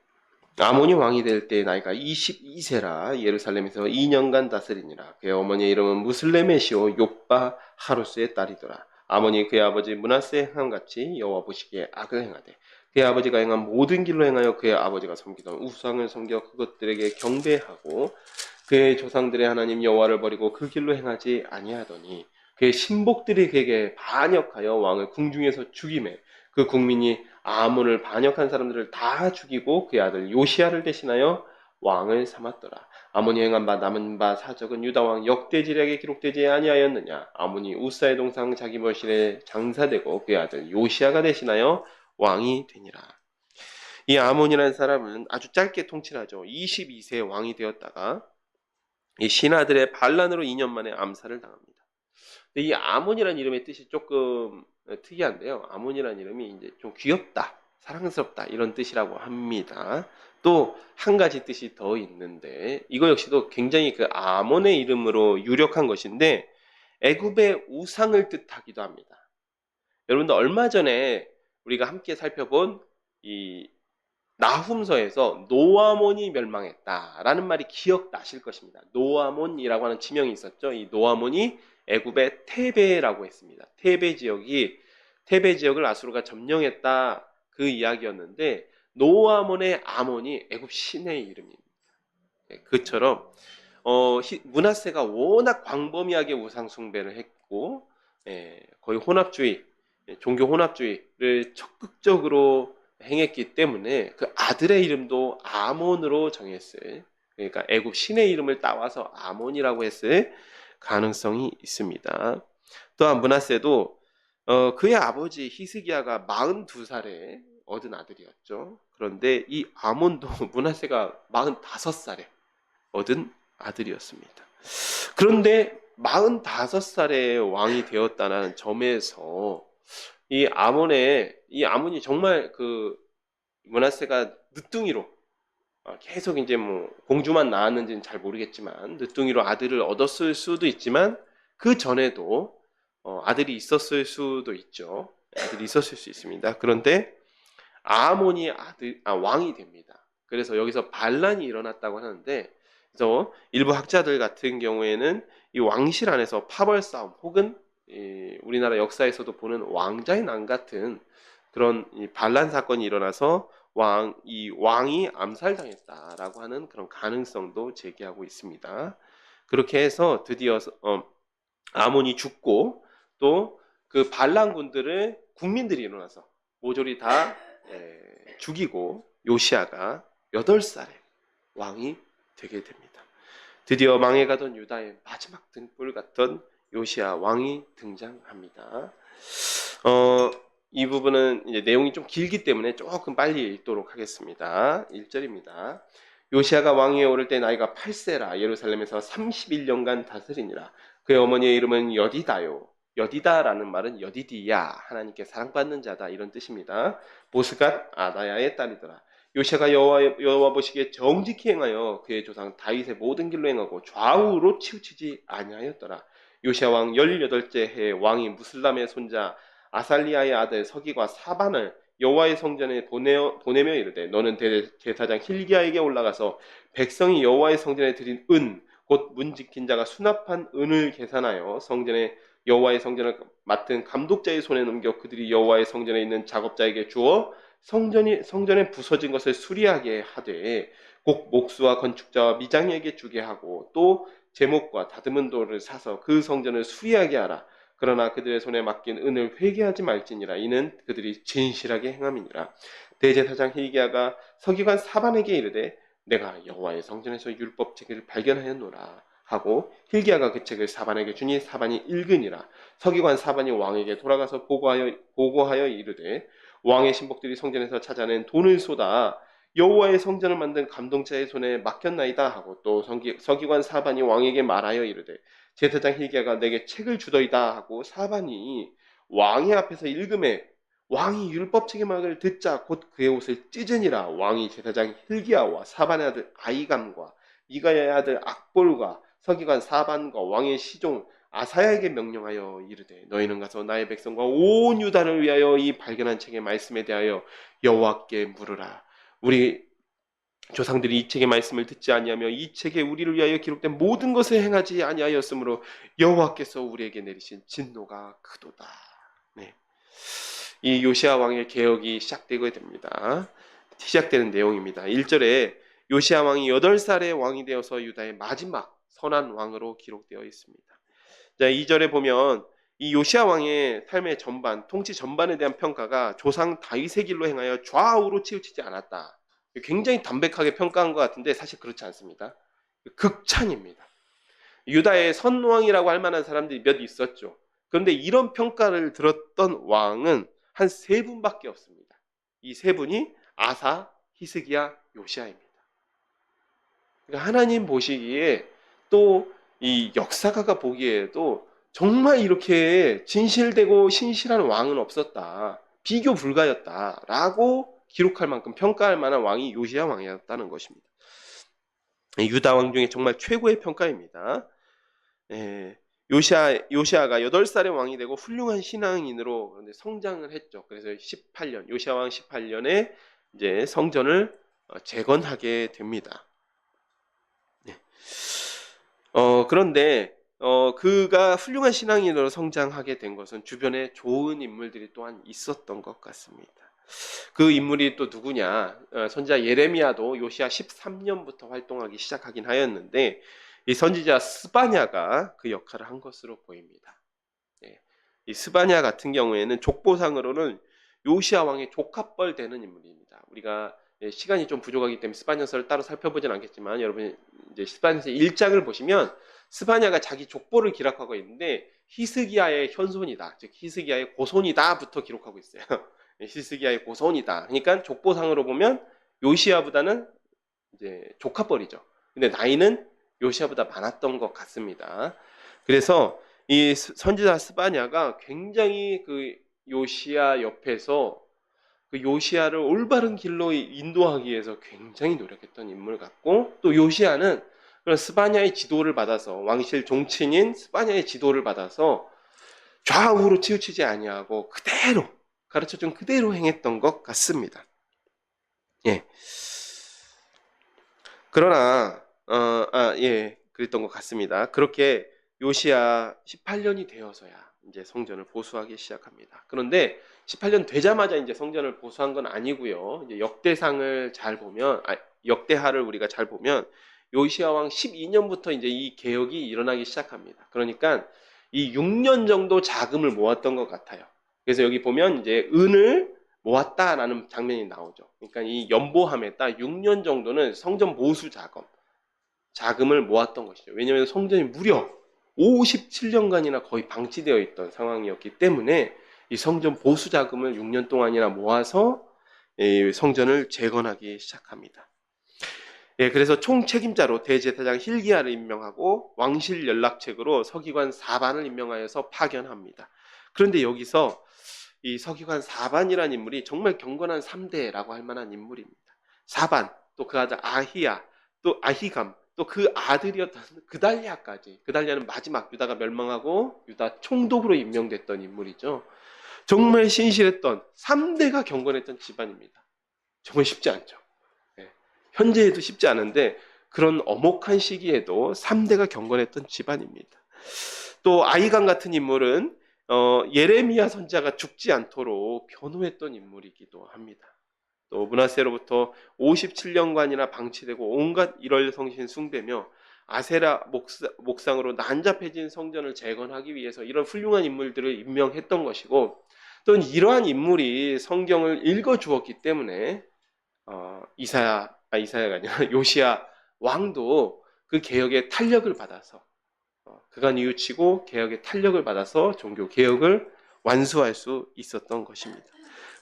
아몬이 왕이 될 때 나이가 22세라 예루살렘에서 2년간 다스리니라. 그의 어머니의 이름은 무슬레메 시오 욥바 하루스의 딸이더라. 아몬이 그의 아버지 므낫세의 행함같이 여호와 보시기에 악을 행하되 그의 아버지가 행한 모든 길로 행하여 그의 아버지가 섬기던 우상을 섬겨 그것들에게 경배하고 그의 조상들의 하나님 여호와를 버리고 그 길로 행하지 아니하더니 그의 신복들이 그에게 반역하여 왕을 궁중에서 죽이매 그 국민이 아몬을 반역한 사람들을 다 죽이고 그의 아들 요시야를 대신하여 왕을 삼았더라. 아몬이 행한 바 남은 바 사적은 유다 왕 역대지략에 기록되지 아니하였느냐. 아몬이 우사의 동상 자기 머실에 장사되고 그의 아들 요시야가 대신하여 왕이 되니라. 이 아몬이라는 사람은 아주 짧게 통치하죠. 22세 왕이 되었다가 이 신하들의 반란으로 2년 만에 암살을 당합니다. 근데 이 아몬이라는 이름의 뜻이 조금 특이한데요. 아몬이라는 이름이 이제 좀 귀엽다, 사랑스럽다 이런 뜻이라고 합니다. 또 한 가지 뜻이 더 있는데 이거 역시도 굉장히 그 아몬의 이름으로 유력한 것인데 애굽의 우상을 뜻하기도 합니다. 여러분들 얼마 전에 우리가 함께 살펴본 이 나훔서에서 노아몬이 멸망했다라는 말이 기억나실 것입니다. 노아몬이라고 하는 지명이 있었죠. 이 노아몬이 애굽의 테베라고 했습니다. 테베 지역을 아수르가 점령했다 그 이야기였는데 노아몬의 아몬이 애굽 신의 이름입니다. 그처럼 므낫세가 워낙 광범위하게 우상 숭배를 했고 거의 혼합주의, 종교 혼합주의를 적극적으로 행했기 때문에 그 아들의 이름도 아몬으로 정했어요. 그러니까 애굽 신의 이름을 따와서 아몬이라고 했을 가능성이 있습니다. 또한 므낫세도 그의 아버지 히스기야가 42살에 얻은 아들이었죠. 그런데 이 아몬도 므낫세가 45살에 얻은 아들이었습니다. 그런데 45살에 왕이 되었다는 점에서 이 아몬이 정말 그 므낫세가 늦둥이로 계속 이제 뭐 공주만 낳았는지는 잘 모르겠지만 늦둥이로 아들을 얻었을 수도 있지만 그 전에도 아들이 있었을 수도 있죠. 아들이 있었을 수 있습니다. 그런데 아몬이 왕이 됩니다. 그래서 여기서 반란이 일어났다고 하는데 그래서 일부 학자들 같은 경우에는 이 왕실 안에서 파벌 싸움 혹은 우리나라 역사에서도 보는 왕자의 난 같은 그런 반란 사건이 일어나서 왕이 암살당했다라고 하는 그런 가능성도 제기하고 있습니다. 그렇게 해서 드디어 아몬이 죽고 또 그 반란군들을 국민들이 일어나서 모조리 다 죽이고 요시야가 8살에 왕이 되게 됩니다. 드디어 망해가던 유다의 마지막 등불 같던 요시야 왕이 등장합니다. 이 부분은 이제 내용이 좀 길기 때문에 조금 빨리 읽도록 하겠습니다. 1절입니다. 요시야가 왕위에 오를 때 나이가 8세라 예루살렘에서 31년간 다스리니라. 그의 어머니의 이름은 여디다요. 여디다라는 말은 여디디야, 하나님께 사랑받는 자다 이런 뜻입니다. 보스갓 아다야의 딸이더라. 요시야가 여호와 보시기에 정직히 행하여 그의 조상 다윗의 모든 길로 행하고 좌우로 치우치지 아니하였더라. 요시야 왕 18째 해에 왕이 무슬람의 손자 아살리아의 아들 서기과 사반을 여호와의 성전에 보내며 이르되 너는 대제사장 hil기야에게 올라가서 백성이 여호와의 성전에 드린 은 곧 문 지킨 자가 수납한 은을 계산하여 성전에 여호와의 성전을 맡은 감독자의 손에 넘겨 그들이 여호와의 성전에 있는 작업자에게 주어 성전에 부서진 것을 수리하게 하되 곧 목수와 건축자와 미장에게 주게 하고 또 제목과 다듬은 돌을 사서 그 성전을 수리하게 하라. 그러나 그들의 손에 맡긴 은을 회개하지 말지니라. 이는 그들이 진실하게 행함이니라. 대제사장 hil기야가 서기관 사반에게 이르되 내가 여호와의 성전에서 율법책을 발견하였노라 하고 hil기야가 그 책을 사반에게 주니 사반이 읽으니라. 서기관 사반이 왕에게 돌아가서 보고하여 이르되 왕의 신복들이 성전에서 찾아낸 돈을 쏟아 여호와의 성전을 만든 감동자의 손에 맡겼나이다 하고 또 서기관 사반이 왕에게 말하여 이르되 제사장 hil기야가 내게 책을 주더이다 하고 사반이 왕의 앞에서 읽음에 왕이 율법 책임을 듣자 곧 그의 옷을 찢으니라. 왕이 제사장 hil기야와 사반의 아들 아히감과 이가야의 아들 악볼과 서기관 사반과 왕의 시종 아사야에게 명령하여 이르되 너희는 가서 나의 백성과 온 유다를 위하여 이 발견한 책의 말씀에 대하여 여호와께 물으라. 우리 조상들이 이 책의 말씀을 듣지 아니하며 이 책에 우리를 위하여 기록된 모든 것을 행하지 아니하였으므로 여호와께서 우리에게 내리신 진노가 크도다. 네. 이 요시야 왕의 개혁이 시작되게 됩니다. 시작되는 내용입니다. 1절에 요시야 왕이 8살의 왕이 되어서 유다의 마지막 선한 왕으로 기록되어 있습니다. 자, 2절에 보면 이 요시야 왕의 삶의 전반, 통치 전반에 대한 평가가 조상 다윗의 길로 행하여 좌우로 치우치지 않았다. 굉장히 담백하게 평가한 것 같은데 사실 그렇지 않습니다. 극찬입니다. 유다의 선왕이라고 할 만한 사람들이 몇 있었죠. 그런데 이런 평가를 들었던 왕은 한 3분밖에 없습니다. 이 3분이 아사, 히스기야, 요시야입니다. 그러니까 하나님 보시기에 또 이 역사가가 보기에도 정말 이렇게 진실되고 신실한 왕은 없었다. 비교 불가였다라고 기록할 만큼 평가할 만한 왕이 요시야 왕이었다는 것입니다. 유다 왕 중에 정말 최고의 평가입니다. 요시야가 8살의 왕이 되고 훌륭한 신앙인으로 성장을 했죠. 그래서 18년, 요시야 왕 18년에 이제 성전을 재건하게 됩니다. 그런데 그가 훌륭한 신앙인으로 성장하게 된 것은 주변에 좋은 인물들이 또한 있었던 것 같습니다. 그 인물이 또 누구냐? 선지자 예레미야도 요시야 13년부터 활동하기 시작하긴 하였는데 이 선지자 스바냐가 그 역할을 한 것으로 보입니다. 이 스바냐 같은 경우에는 족보상으로는 요시야 왕의 조카뻘 되는 인물입니다. 우리가 시간이 좀 부족하기 때문에 스바냐서를 따로 살펴보진 않겠지만 여러분 이제 스바냐서 1장을 보시면 스바냐가 자기 족보를 기록하고 있는데 히스기야의 현손이다, 즉 히스기야의 고손이다부터 기록하고 있어요. 히스기야의 고손이다. 그러니까 족보상으로 보면 요시야보다는 이제 조카뻘이죠. 근데 나이는 요시야보다 많았던 것 같습니다. 그래서 이 선지자 스바냐가 굉장히 그 요시야 옆에서 그 요시야를 올바른 길로 인도하기 위해서 굉장히 노력했던 인물 같고, 또 요시야는 그런 스바냐의 지도를 받아서, 왕실 종친인 스바냐의 지도를 받아서 좌우로 치우치지 아니하고 그대로 가르쳐준 그대로 행했던 것 같습니다. 그러나 그랬던 것 같습니다. 그렇게 요시야 18년이 되어서야 이제 성전을 보수하기 시작합니다. 그런데 18년 되자마자 이제 성전을 보수한 건 아니고요. 이제 역대상을 잘 보면, 역대하를 우리가 잘 보면 요시야 왕 12년부터 이제 이 개혁이 일어나기 시작합니다. 그러니까 이 6년 정도 자금을 모았던 것 같아요. 그래서 여기 보면 이제 은을 모았다라는 장면이 나오죠. 그러니까 이 연보함에 딱 6년 정도는 성전 보수 자금을 모았던 것이죠. 왜냐하면 성전이 무려 57년간이나 거의 방치되어 있던 상황이었기 때문에 이 성전 보수 자금을 6년 동안이나 모아서 이 성전을 재건하기 시작합니다. 그래서 총책임자로 대제사장 hil기야를 임명하고 왕실 연락책으로 서기관 사반을 임명하여서 파견합니다. 그런데 여기서 이 서기관 사반이라는 인물이 정말 경건한 3대라고 할 만한 인물입니다. 사반, 또 그 아들 아히야, 또 아히감, 또 그 아들이었던 그달랴까지. 그달랴는 마지막 유다가 멸망하고 유다 총독으로 임명됐던 인물이죠. 정말 신실했던 3대가 경건했던 집안입니다. 정말 쉽지 않죠. 현재에도 쉽지 않은데 그런 엄혹한 시기에도 3대가 경건했던 집안입니다. 또 아히감 같은 인물은 예레미야 선지자가 죽지 않도록 변호했던 인물이기도 합니다. 또 므낫세로부터 57년간이나 방치되고 온갖 일월성신 숭배며 아세라 목상으로 난잡해진 성전을 재건하기 위해서 이런 훌륭한 인물들을 임명했던 것이고, 또 이러한 인물이 성경을 읽어주었기 때문에 이사야가 아니라 요시야 왕도 그 개혁의 탄력을 받아서 그가 뉘우치고 개혁의 탄력을 받아서 종교 개혁을 완수할 수 있었던 것입니다.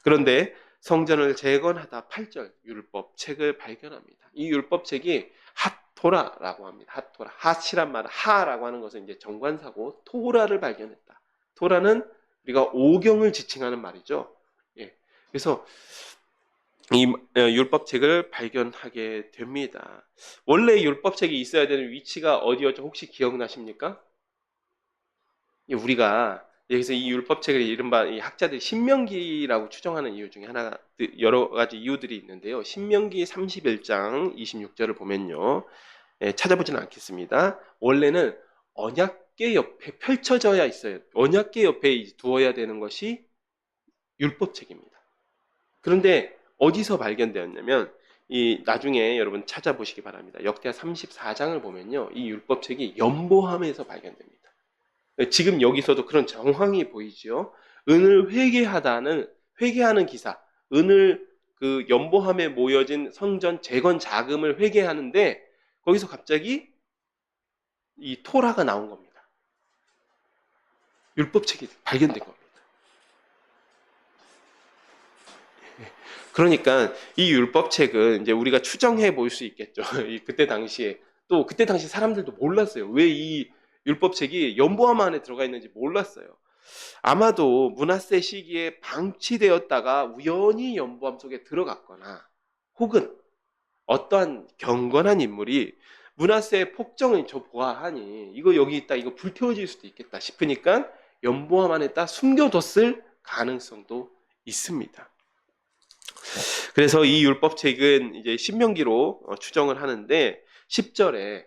그런데 성전을 재건하다 8절 율법책을 발견합니다. 이 율법책이 핫토라라고 합니다. 핫토라. 핫이란 말, 하라고 하는 것은 이제 정관사고 토라를 발견했다. 토라는 우리가 오경을 지칭하는 말이죠. 예. 그래서 이 율법책을 발견하게 됩니다. 원래 율법책이 있어야 되는 위치가 어디였죠? 혹시 기억나십니까? 우리가 여기서 이 율법책을 이른바 이 학자들이 신명기라고 추정하는 이유 중에 하나, 여러 가지 이유들이 있는데요. 신명기 31장 26절을 보면요. 찾아보지는 않겠습니다. 원래는 언약궤 옆에 펼쳐져야 있어요. 언약궤 옆에 두어야 되는 것이 율법책입니다. 그런데 어디서 발견되었냐면 이 나중에 여러분 찾아보시기 바랍니다. 역대하 34장을 보면요. 이 율법책이 연보함에서 발견됩니다. 지금 여기서도 그런 정황이 보이죠. 은을 회개하는 기사, 은을 그 연보함에 모여진 성전 재건 자금을 회개하는데 거기서 갑자기 이 토라가 나온 겁니다. 율법책이 발견된 겁니다. 그러니까 이 율법책은 이제 우리가 추정해 볼 수 있겠죠. 그때 당시 사람들도 몰랐어요. 왜 이 율법책이 연보함 안에 들어가 있는지 몰랐어요. 아마도 므낫세 시기에 방치되었다가 우연히 연보함 속에 들어갔거나 혹은 어떠한 경건한 인물이 므낫세의 폭정을 저 보아하니 이거 여기 있다, 이거 불태워질 수도 있겠다 싶으니까 연보함 안에다 숨겨뒀을 가능성도 있습니다. 그래서 이 율법책은 이제 신명기로 추정을 하는데 10절에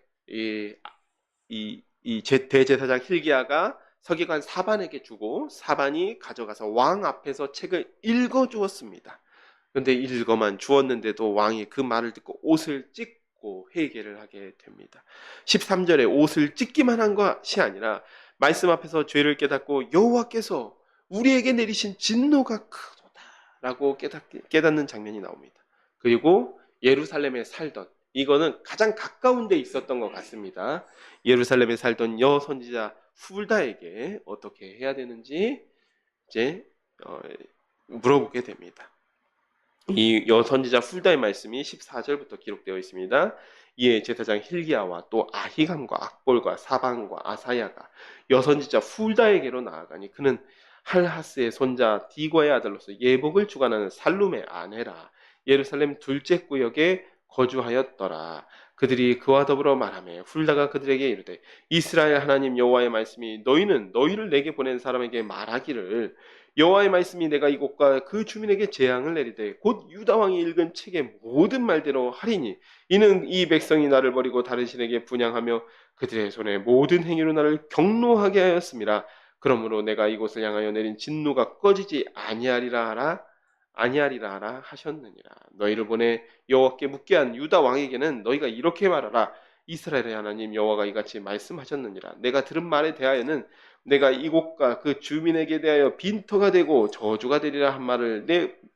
대제사장 hil기야가 서기관 사반에게 주고 사반이 가져가서 왕 앞에서 책을 읽어 주었습니다. 그런데 읽어만 주었는데도 왕이 그 말을 듣고 옷을 찢고 회개를 하게 됩니다. 13절에 옷을 찢기만 한 것이 아니라 말씀 앞에서 죄를 깨닫고 여호와께서 우리에게 내리신 진노가 크도다라고 깨닫는 장면이 나옵니다. 그리고 예루살렘에 살던, 이거는 가장 가까운 데 있었던 것 같습니다. 예루살렘에 살던 여선지자 훌다에게 어떻게 해야 되는지 이제 물어보게 됩니다. 이 여선지자 훌다의 말씀이 14절부터 기록되어 있습니다. 이에 제사장 hil기야와 또 아히감과 악볼과 사방과 아사야가 여선지자 훌다에게로 나아가니 그는 할하스의 손자 디과의 아들로서 예복을 주관하는 살룸의 아내라 예루살렘 둘째 구역에 거주하였더라. 그들이 그와 더불어 말하며 훌다가 그들에게 이르되 이스라엘 하나님 여호와의 말씀이 너희는 너희를 내게 보낸 사람에게 말하기를 여호와의 말씀이 내가 이곳과 그 주민에게 재앙을 내리되 곧 유다 왕이 읽은 책의 모든 말대로 하리니 이는 이 백성이 나를 버리고 다른 신에게 분향하며 그들의 손에 모든 행위로 나를 경노하게 하였음이라. 그러므로 내가 이곳을 향하여 내린 진노가 꺼지지 아니하리라 하셨느니라. 너희를 보내 여호와께 묻게 한 유다 왕에게는 너희가 이렇게 말하라. 이스라엘의 하나님 여호와가 이같이 말씀하셨느니라. 내가 들은 말에 대하여는 내가 이곳과 그 주민에게 대하여 빈터가 되고 저주가 되리라 한 말을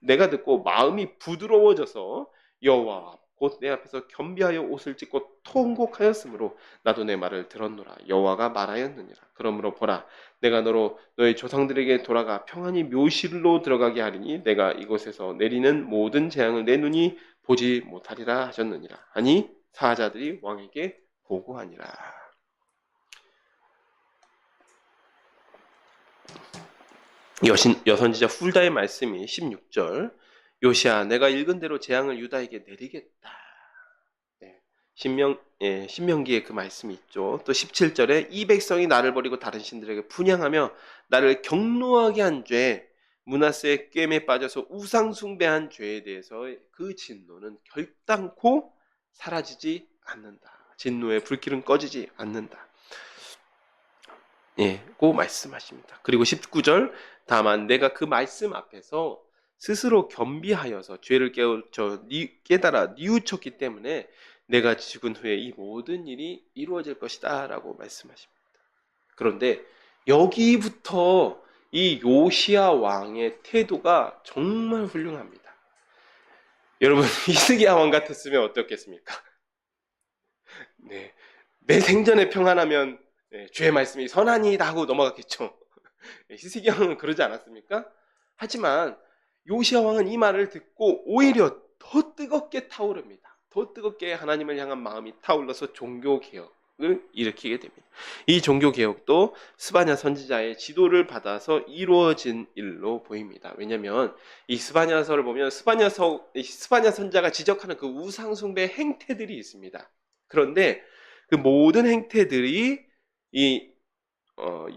내가 듣고 마음이 부드러워져서 여호와 곧 내 앞에서 겸비하여 옷을 찢고 통곡하였으므로 나도 내 말을 들었노라. 여호와가 말하였느니라. 그러므로 보라, 내가 너로 너희 조상들에게 돌아가 평안히 묘실로 들어가게 하리니 내가 이곳에서 내리는 모든 재앙을 내 눈이 보지 못하리라 하셨느니라. 아니 사자들이 왕에게 보고하니라. 여선지자 훌다의 말씀이 16절 요시야 내가 읽은 대로 재앙을 유다에게 내리겠다. 신명기에 그 말씀이 있죠. 또 17절에 이 백성이 나를 버리고 다른 신들에게 분향하며 나를 경노하게 한 죄, 므낫세의 꿰매에 빠져서 우상 숭배한 죄에 대해서 그 진노는 결단코 사라지지 않는다. 진노의 불길은 꺼지지 않는다. 고 말씀하십니다. 그리고 19절 다만 내가 그 말씀 앞에서 스스로 겸비하여서 죄를 깨달아 뉘우쳤기 때문에 내가 죽은 후에 이 모든 일이 이루어질 것이다 라고 말씀하십니다. 그런데 여기부터 이 요시야 왕의 태도가 정말 훌륭합니다. 여러분 히스기야 왕 같았으면 어떻겠습니까? 내 생전에 평안하면 주의 말씀이 선하니이다 하고 넘어갔겠죠. 히스기야 왕은 그러지 않았습니까? 하지만 요시야 왕은 이 말을 듣고 오히려 더 뜨겁게 타오릅니다. 더 뜨겁게 하나님을 향한 마음이 타올라서 종교개혁을 일으키게 됩니다. 이 종교개혁도 스바냐 선지자의 지도를 받아서 이루어진 일로 보입니다. 왜냐하면 이 스바냐서를 보면 스바냐 선지자가 지적하는 그 우상숭배 행태들이 있습니다. 그런데 그 모든 행태들이 이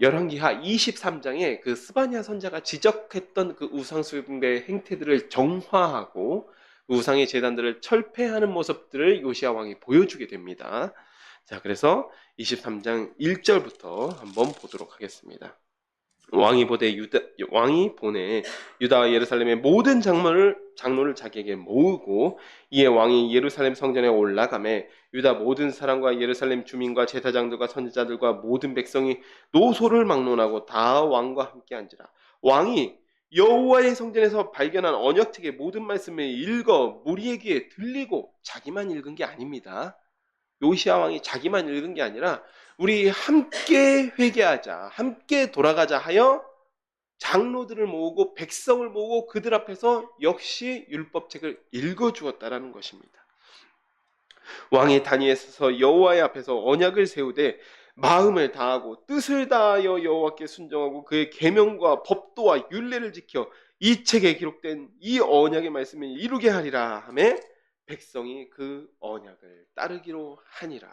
열왕기하 23장에 그 스바냐 선자가 지적했던 그 우상숭배 행태들을 정화하고 우상의 제단들을 철폐하는 모습들을 요시야 왕이 보여주게 됩니다. 자, 그래서 23장 1절부터 한번 보도록 하겠습니다. 왕이 보내 유다와 예루살렘의 모든 장로를 자기에게 모으고 이에 왕이 예루살렘 성전에 올라가매 유다 모든 사람과 예루살렘 주민과 제사장들과 선지자들과 모든 백성이 노소를 막론하고 다 왕과 함께 앉으라. 왕이 여호와의 성전에서 발견한 언약책의 모든 말씀을 읽어 무리의 귀에 들리고 자기만 읽은 게 아닙니다. 요시야 왕이 자기만 읽은 게 아니라 우리 함께 회개하자, 함께 돌아가자 하여 장로들을 모으고 백성을 모으고 그들 앞에서 역시 율법책을 읽어주었다라는 것입니다. 왕이 단위에 서서 여호와의 앞에서 언약을 세우되 마음을 다하고 뜻을 다하여 여호와께 순종하고 그의 계명과 법도와 율례를 지켜 이 책에 기록된 이 언약의 말씀을 이루게 하리라 하매 백성이 그 언약을 따르기로 하니라.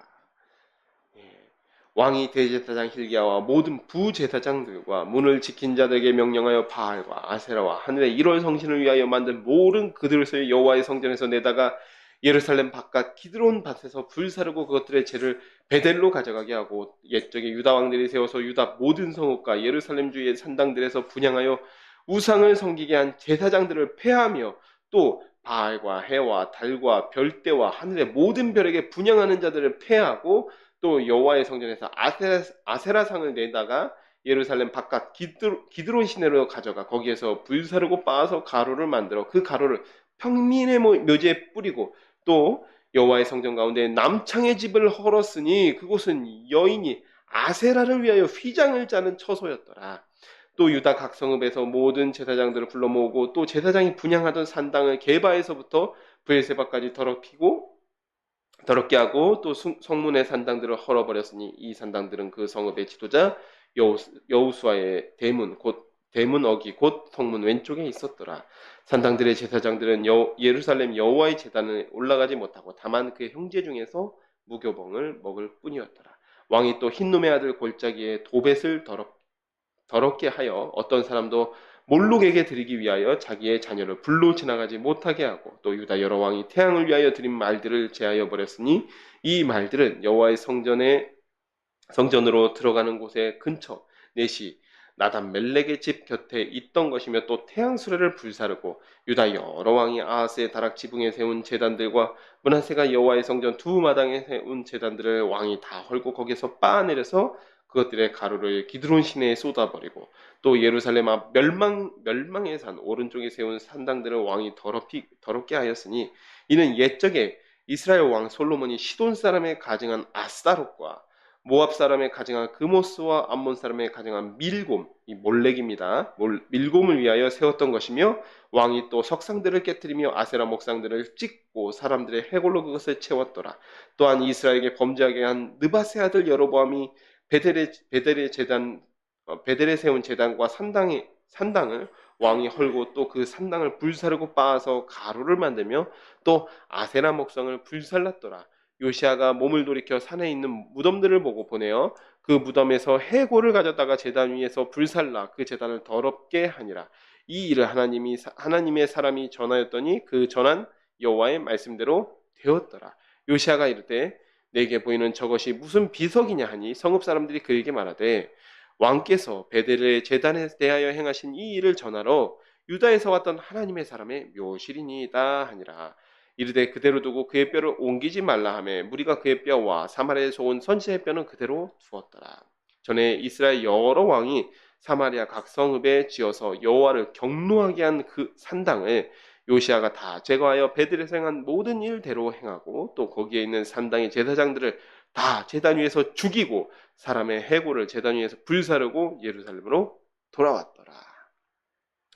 왕이 대제사장 hil기야와 모든 부제사장들과 문을 지킨 자들에게 명령하여 바알과 아세라와 하늘의 1월 성신을 위하여 만든 모든 그들을 여호와의 성전에서 내다가 예루살렘 바깥 기드론 밭에서 불사르고 그것들의 재를 베델로 가져가게 하고 옛적에 유다 왕들이 세워서 유다 모든 성읍과 예루살렘 주의 산당들에서 분향하여 우상을 섬기게 한 제사장들을 폐하며 또 바알과 해와 달과 별대와 하늘의 모든 별에게 분향하는 자들을 폐하고 또 여호와의 성전에서 아세라상을 내다가 예루살렘 바깥 기드론 시내로 가져가 거기에서 불사르고 빻아서 가루를 만들어 그 가루를 평민의 묘지에 뿌리고 또 여호와의 성전 가운데 남창의 집을 헐었으니 그곳은 여인이 아세라를 위하여 휘장을 짜는 처소였더라. 또 유다 각 성읍에서 모든 제사장들을 불러 모으고 또 제사장이 분향하던 산당을 게바에서부터 브엘세바까지 더럽게 하고 또 성문의 산당들을 헐어버렸으니 이 산당들은 그 성읍의 지도자 여호수아의 대문 어기 곧 성문 왼쪽에 있었더라. 산당들의 제사장들은 예루살렘 여호와의 제단에 올라가지 못하고 다만 그의 형제 중에서 무교봉을 먹을 뿐이었더라. 왕이 또 흰놈의 아들 골짜기에 도벳을 더럽게 하여 어떤 사람도 몰록에게 드리기 위하여 자기의 자녀를 불로 지나가지 못하게 하고 또 유다 여러 왕이 태양을 위하여 드린 말들을 제하여 버렸으니 이 말들은 여호와의 성전으로 들어가는 곳의 근처 넷이 나단 멜렉의 집 곁에 있던 것이며 또 태양 수레를 불사르고 유다 여러 왕이 아하스의 다락 지붕에 세운 제단들과 므낫세가 여호와의 성전 두 마당에 세운 제단들을 왕이 다 헐고 거기서 빻아내려서 그것들의 가루를 기드론 시내에 쏟아버리고 또 예루살렘 앞 멸망의 산 오른쪽에 세운 산당들을 왕이 더럽게 하였으니 이는 옛적에 이스라엘 왕 솔로몬이 시돈 사람의 가증한 아스타롯과 모압 사람의 가증한 그모스와 암몬 사람의 가증한 밀곰, 이 몰렉입니다. 밀곰을 위하여 세웠던 것이며 왕이 또 석상들을 깨뜨리며 아세라 목상들을 찍고 사람들의 해골로 그것을 채웠더라. 또한 이스라엘에게 범죄하게 한 느바세 아들 여로보암이 베델에 세운 제단과 산당을 왕이 헐고 또 그 산당을 불사르고 빻아서 가루를 만들며 또 아세라 목상을 불살랐더라. 요시아가 몸을 돌이켜 산에 있는 무덤들을 보고 보내어 그 무덤에서 해골을 가져다가 제단 위에서 불살라 그 제단을 더럽게 하니라. 이 일을 하나님의 사람이 전하였더니 그 전한 여호와의 말씀대로 되었더라. 요시아가 이르되 내게 보이는 저것이 무슨 비석이냐 하니 성읍 사람들이 그에게 말하되 왕께서 베델의 제단에 대하여 행하신 이 일을 전하러 유다에서 왔던 하나님의 사람의 묘실이니이다 하니라. 이르되 그대로 두고 그의 뼈를 옮기지 말라 하며 무리가 그의 뼈와 사마리아에서 온 선지자의 뼈는 그대로 두었더라. 전에 이스라엘 여러 왕이 사마리아 각 성읍에 지어서 여호와를 경노하게 한 그 산당을 요시아가 다 제거하여 베델에서 행한 모든 일대로 행하고 또 거기에 있는 산당의 제사장들을 다 제단 위에서 죽이고 사람의 해골을 제단 위에서 불사르고 예루살렘으로 돌아왔더라.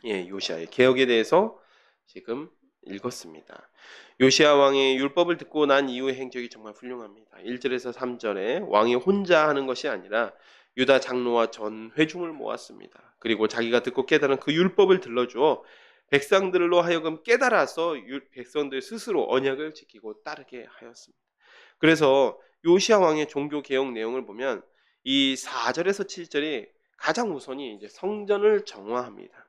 요시아의 개혁에 대해서 지금 읽었습니다. 요시아 왕의 율법을 듣고 난 이후의 행적이 정말 훌륭합니다. 1절에서 3절에 왕이 혼자 하는 것이 아니라 유다 장로와 전 회중을 모았습니다. 그리고 자기가 듣고 깨달은 그 율법을 들려주어 백성들로 하여금 깨달아서 백성들 스스로 언약을 지키고 따르게 하였습니다. 그래서 요시아 왕의 종교 개혁 내용을 보면 이 4절에서 7절이 가장 우선이 이제 성전을 정화합니다.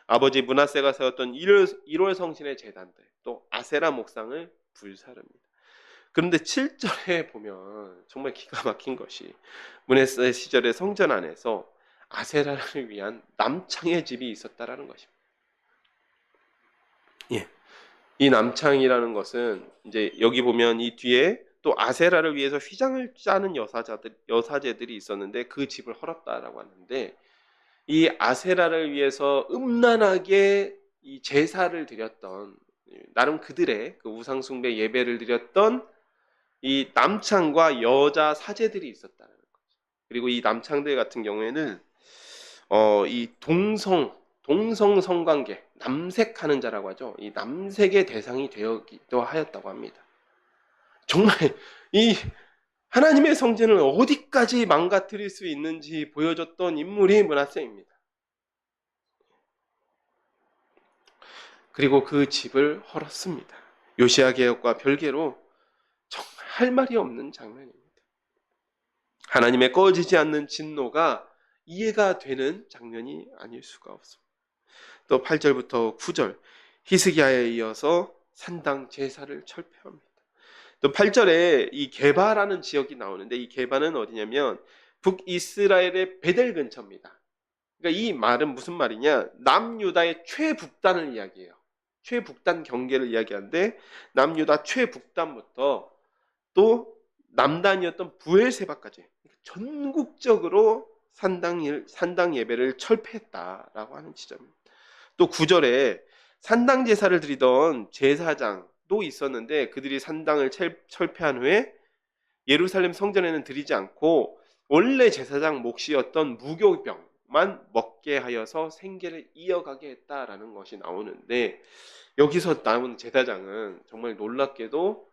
아버지 므낫세가 세웠던 1월 성신의 제단들, 또 아세라 목상을 불사릅니다. 그런데 7절에 보면 정말 기가 막힌 것이 므낫세 시절의 성전 안에서 아세라를 위한 남창의 집이 있었다라는 것입니다. 이 남창이라는 것은 이제 여기 보면 이 뒤에 또 아세라를 위해서 휘장을 짜는 여사제들이 있었는데 그 집을 헐었다라고 하는데, 이 아세라를 위해서 음란하게 이 제사를 드렸던, 나름 그들의 그 우상숭배 예배를 드렸던 이 남창과 여자 사제들이 있었다는 거죠. 그리고 이 남창들 같은 경우에는 이 동성 성관계, 남색하는 자라고 하죠. 이 남색의 대상이 되기도 하였다고 합니다. 정말 이 하나님의 성전을 어디까지 망가뜨릴 수 있는지 보여줬던 인물이 므낫세입니다. 그리고 그 집을 헐었습니다. 요시야 개혁과 별개로 정말 할 말이 없는 장면입니다. 하나님의 꺼지지 않는 진노가 이해가 되는 장면이 아닐 수가 없습니다. 또 8절부터 9절 히스기야에 이어서 산당 제사를 철폐합니다. 또 8절에 이 게바라는 지역이 나오는데, 이 게바는 어디냐면 북이스라엘의 베델 근처입니다. 그러니까 이 말은 무슨 말이냐, 남유다의 최북단을 이야기해요. 최북단 경계를 이야기하는데, 남유다 최북단부터 또 남단이었던 부엘세바까지 전국적으로 산당 예배를 철폐했다라고 하는 지점입니다. 또 9절에 산당 제사를 드리던 제사장도 있었는데, 그들이 산당을 철폐한 후에 예루살렘 성전에는 드리지 않고 원래 제사장 몫이었던 무교병만 먹게 하여서 생계를 이어가게 했다라는 것이 나오는데, 여기서 나온 제사장은 정말 놀랍게도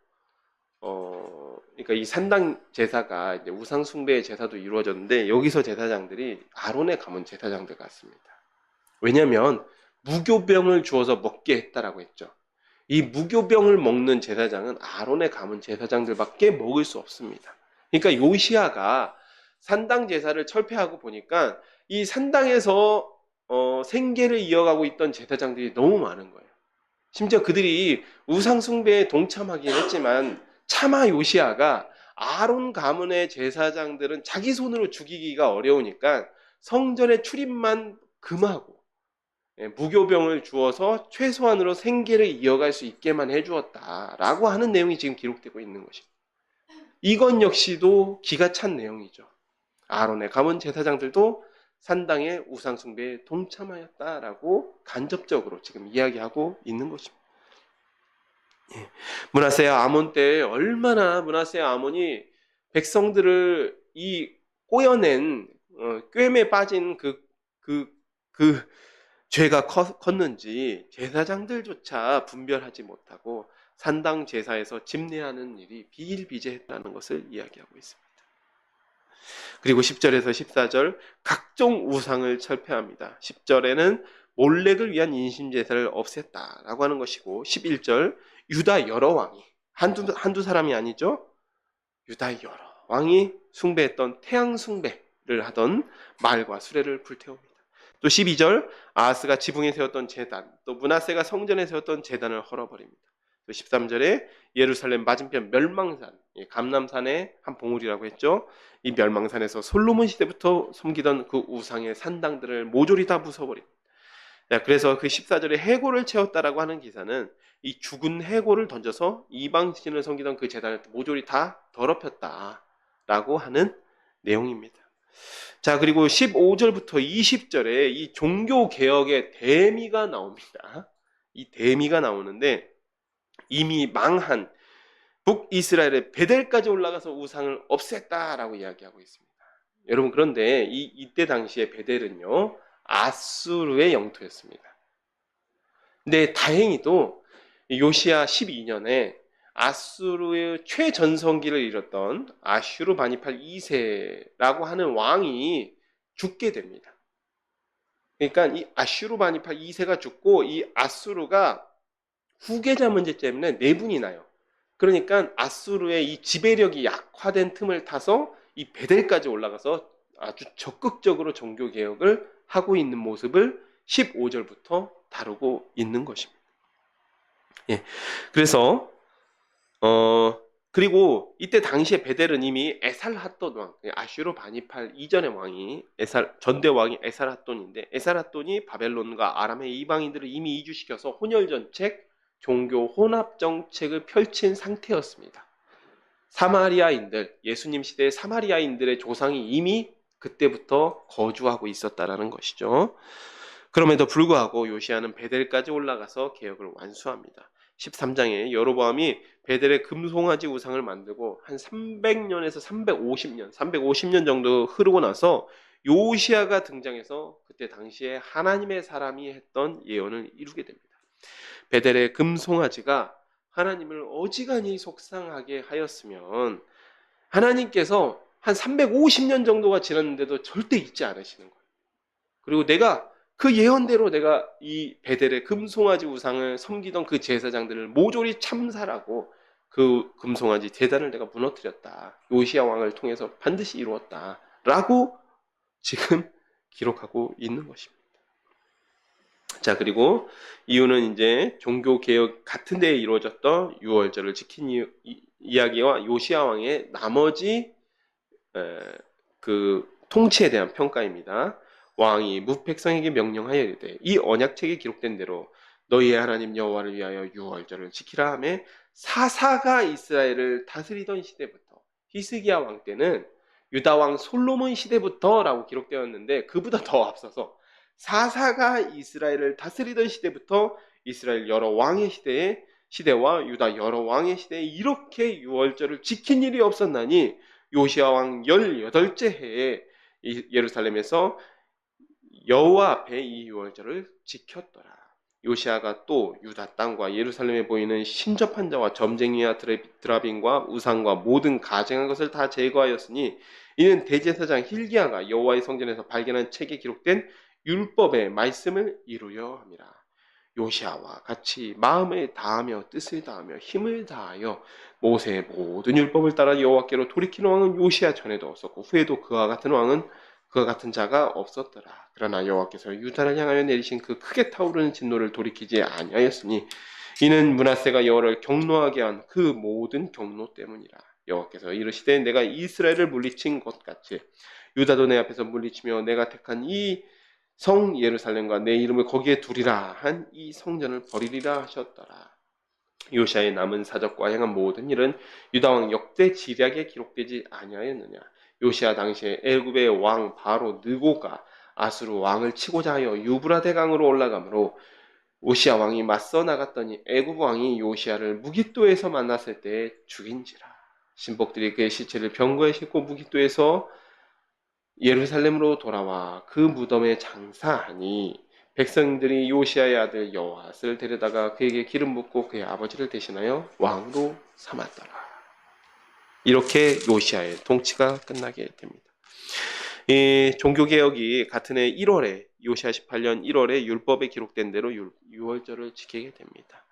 그러니까 이 산당 제사가 이제 우상 숭배의 제사도 이루어졌는데, 여기서 제사장들이 아론의 가문 제사장들 같습니다. 왜냐하면 무교병을 주어서 먹게 했다라고 했죠. 이 무교병을 먹는 제사장은 아론의 가문 제사장들밖에 먹을 수 없습니다. 그러니까 요시야가 산당 제사를 철폐하고 보니까 이 산당에서 생계를 이어가고 있던 제사장들이 너무 많은 거예요. 심지어 그들이 우상 숭배에 동참하긴 했지만 차마 요시야가 아론 가문의 제사장들은 자기 손으로 죽이기가 어려우니까 성전의 출입만 금하고 무교병을 주어서 최소한으로 생계를 이어갈 수 있게만 해주었다라고 하는 내용이 지금 기록되고 있는 것입니다. 이건 역시도 기가 찬 내용이죠. 아론의 가문 제사장들도 산당의 우상 숭배에 동참하였다라고 간접적으로 지금 이야기하고 있는 것입니다. 므낫세와 아몬 때 얼마나 므낫세와 아몬이 백성들을 이 꼬여낸 꿰매 빠진 그 죄가 컸는지 제사장들조차 분별하지 못하고 산당 제사에서 집례하는 일이 비일비재했다는 것을 이야기하고 있습니다. 그리고 10절에서 14절 각종 우상을 철폐합니다. 10절에는 몰렉을 위한 인신제사를 없앴다라고 하는 것이고, 11절 유다 여러 왕이 한두 사람이 아니죠. 유다 여러 왕이 숭배했던 태양 숭배를 하던 말과 수레를 불태웁니다. 또 12절 아하스가 지붕에 세웠던 제단, 또 므낫세가 성전에 세웠던 제단을 헐어버립니다. 또 13절에 예루살렘 맞은편 멸망산, 감람산의 한 봉우리라고 했죠. 이 멸망산에서 솔로몬 시대부터 섬기던 그 우상의 산당들을 모조리 다 부숴버립니다. 그래서 그 14절에 해골을 채웠다라고 하는 기사는 이 죽은 해골을 던져서 이방신을 섬기던 그 제단을 모조리 다 더럽혔다라고 하는 내용입니다. 자, 그리고 15절부터 20절에 이 종교개혁의 대미가 나옵니다. 이 대미가 나오는데, 이미 망한 북이스라엘의 베델까지 올라가서 우상을 없앴다라고 이야기하고 있습니다. 여러분, 그런데 이때 당시에 베델은요 아수르의 영토였습니다. 근데 다행히도 요시야 12년에 아수르의 최전성기를 이뤘던 아슈르바니팔 2세라고 하는 왕이 죽게 됩니다. 그러니까 이 아슈르바니팔 2세가 죽고 이 아수르가 후계자 문제 때문에 내분이 나요. 그러니까 아수르의 이 지배력이 약화된 틈을 타서 이 베델까지 올라가서 아주 적극적으로 종교 개혁을 하고 있는 모습을 15절부터 다루고 있는 것입니다. 예. 그래서 그리고 이때 당시에 베델은 이미 에살핫돈 왕, 아슈르 바니팔 이전의 왕이 전대 왕이 에살핫돈인데, 에살핫돈이 바벨론과 아람의 이방인들을 이미 이주시켜서 혼혈 정책, 종교 혼합 정책을 펼친 상태였습니다. 사마리아인들, 예수님 시대의 사마리아인들의 조상이 이미 그때부터 거주하고 있었다라는 것이죠. 그럼에도 불구하고 요시아는 베델까지 올라가서 개혁을 완수합니다. 13장에 여로보암이 베델의 금송아지 우상을 만들고 한 300년에서 350년 정도 흐르고 나서 요시아가 등장해서 그때 당시에 하나님의 사람이 했던 예언을 이루게 됩니다. 베델의 금송아지가 하나님을 어지간히 속상하게 하였으면 하나님께서 한 350년 정도가 지났는데도 절대 잊지 않으시는 거예요. 그리고 내가 그 예언대로 내가 이 베델의 금송아지 우상을 섬기던 그 제사장들을 모조리 참살하고 그 금송아지 제단을 내가 무너뜨렸다. 요시야 왕을 통해서 반드시 이루었다. 라고 지금 기록하고 있는 것입니다. 자, 그리고 이유는 이제 종교개혁 같은 데에 이루어졌던 유월절을 지킨 이야기와 요시야 왕의 나머지 그 통치에 대한 평가입니다. 왕이 무백성에게 명령하여 이르되 이 언약책에 기록된 대로 너희의 하나님 여호와를 위하여 유월절을 지키라 하며 사사가 이스라엘을 다스리던 시대부터, 히스기야 왕 때는 유다 왕 솔로몬 시대부터라고 기록되었는데 그보다 더 앞서서 사사가 이스라엘을 다스리던 시대부터 이스라엘 여러 왕의 시대와 유다 여러 왕의 시대에 이렇게 유월절을 지킨 일이 없었나니 요시야 왕 18째 해에 예루살렘에서 여호와 앞에 이 유월절을 지켰더라. 요시아가 또 유다 땅과 예루살렘에 보이는 신접한 자와 점쟁이와 드라빈과 우상과 모든 가증한 것을 다 제거하였으니 이는 대제사장 hil기야가 여호와의 성전에서 발견한 책에 기록된 율법의 말씀을 이루려 함이라. 요시아와 같이 마음을 다하며 뜻을 다하며 힘을 다하여 모세의 모든 율법을 따라 여호와께로 돌이키는 왕은 요시아 전에도 없었고 후에도 그와 같은 자가 없었더라. 그러나 여호와께서 유다를 향하여 내리신 그 크게 타오르는 진노를 돌이키지 아니하였으니 이는 므낫세가 여호와를 경노하게 한 그 모든 경노 때문이라. 여호와께서 이르시되 내가 이스라엘을 물리친 것 같이 유다도 내 앞에서 물리치며 내가 택한 이 성 예루살렘과 내 이름을 거기에 두리라 한 이 성전을 버리리라 하셨더라. 요시아의 남은 사적과 행한 모든 일은 유다 왕 역대 지략에 기록되지 아니하였느냐. 요시아 당시에 애굽의 왕 바로 느고가 아수르 왕을 치고자 하여 유브라데 강으로 올라가므로 요시아 왕이 맞서 나갔더니 애굽 왕이 요시아를 무깃도에서 만났을 때 죽인지라. 신복들이 그의 시체를 병거에 싣고 무깃도에서 예루살렘으로 돌아와 그 무덤에 장사하니 백성들이 요시아의 아들 여호아스를 데려다가 그에게 기름 붓고 그의 아버지를 대신하여 왕으로 삼았더라. 이렇게 요시아의 통치가 끝나게 됩니다. 이 종교개혁이 같은 해 1월에 요시아 18년 1월에 율법에 기록된 대로 유월절을 지키게 됩니다.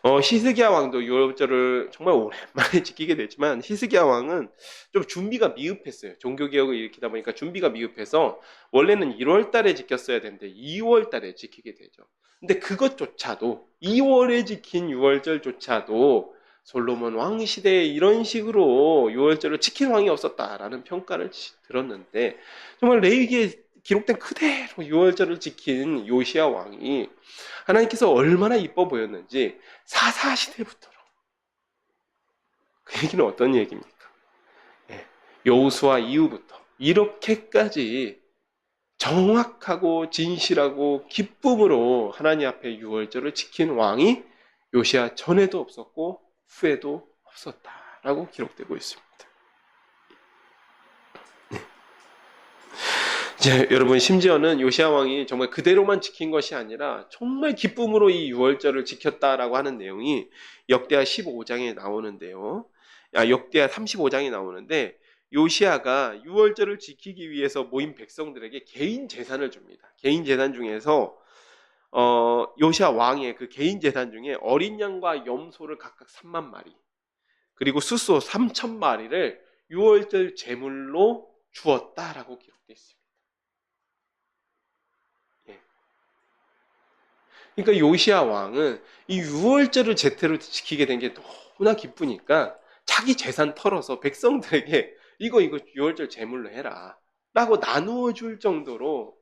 히스기야 왕도 유월절을 정말 오랜만에 지키게 됐지만 히스기야 왕은 좀 준비가 미흡했어요. 종교개혁을 일으키다 보니까 준비가 미흡해서 원래는 1월 달에 지켰어야 되는데 2월 달에 지키게 되죠. 근데 그것조차도 2월에 지킨 유월절조차도 솔로몬 왕 시대에 이런 식으로 유월절을 지킨 왕이 없었다라는 평가를 들었는데 정말 레위기에 기록된 그대로 유월절을 지킨 요시야 왕이 하나님께서 얼마나 이뻐 보였는지 사사 시대부터로. 그 얘기는 어떤 얘기입니까? 여호수아 이후부터 이렇게까지 정확하고 진실하고 기쁨으로 하나님 앞에 유월절을 지킨 왕이 요시야 전에도 없었고 후에도 없었다라고 기록되고 있습니다. 이제 여러분, 심지어는 요시야 왕이 정말 그대로만 지킨 것이 아니라 정말 기쁨으로 이 유월절을 지켰다라고 하는 내용이 역대하 15장에 나오는데요. 역대하 35장에 나오는데, 요시야가 유월절을 지키기 위해서 모인 백성들에게 개인 재산을 줍니다. 개인 재산 중에서 요시야 왕의 그 개인 재산 중에 어린 양과 염소를 각각 3만 마리, 그리고 숫소 3천 마리를 유월절 제물로 주었다라고 기록되어 있습니다. 그러니까 요시야 왕은 이 유월절을 제대로 지키게 된 게 너무나 기쁘니까 자기 재산 털어서 백성들에게 이거 유월절 제물로 해라 라고 나누어 줄 정도로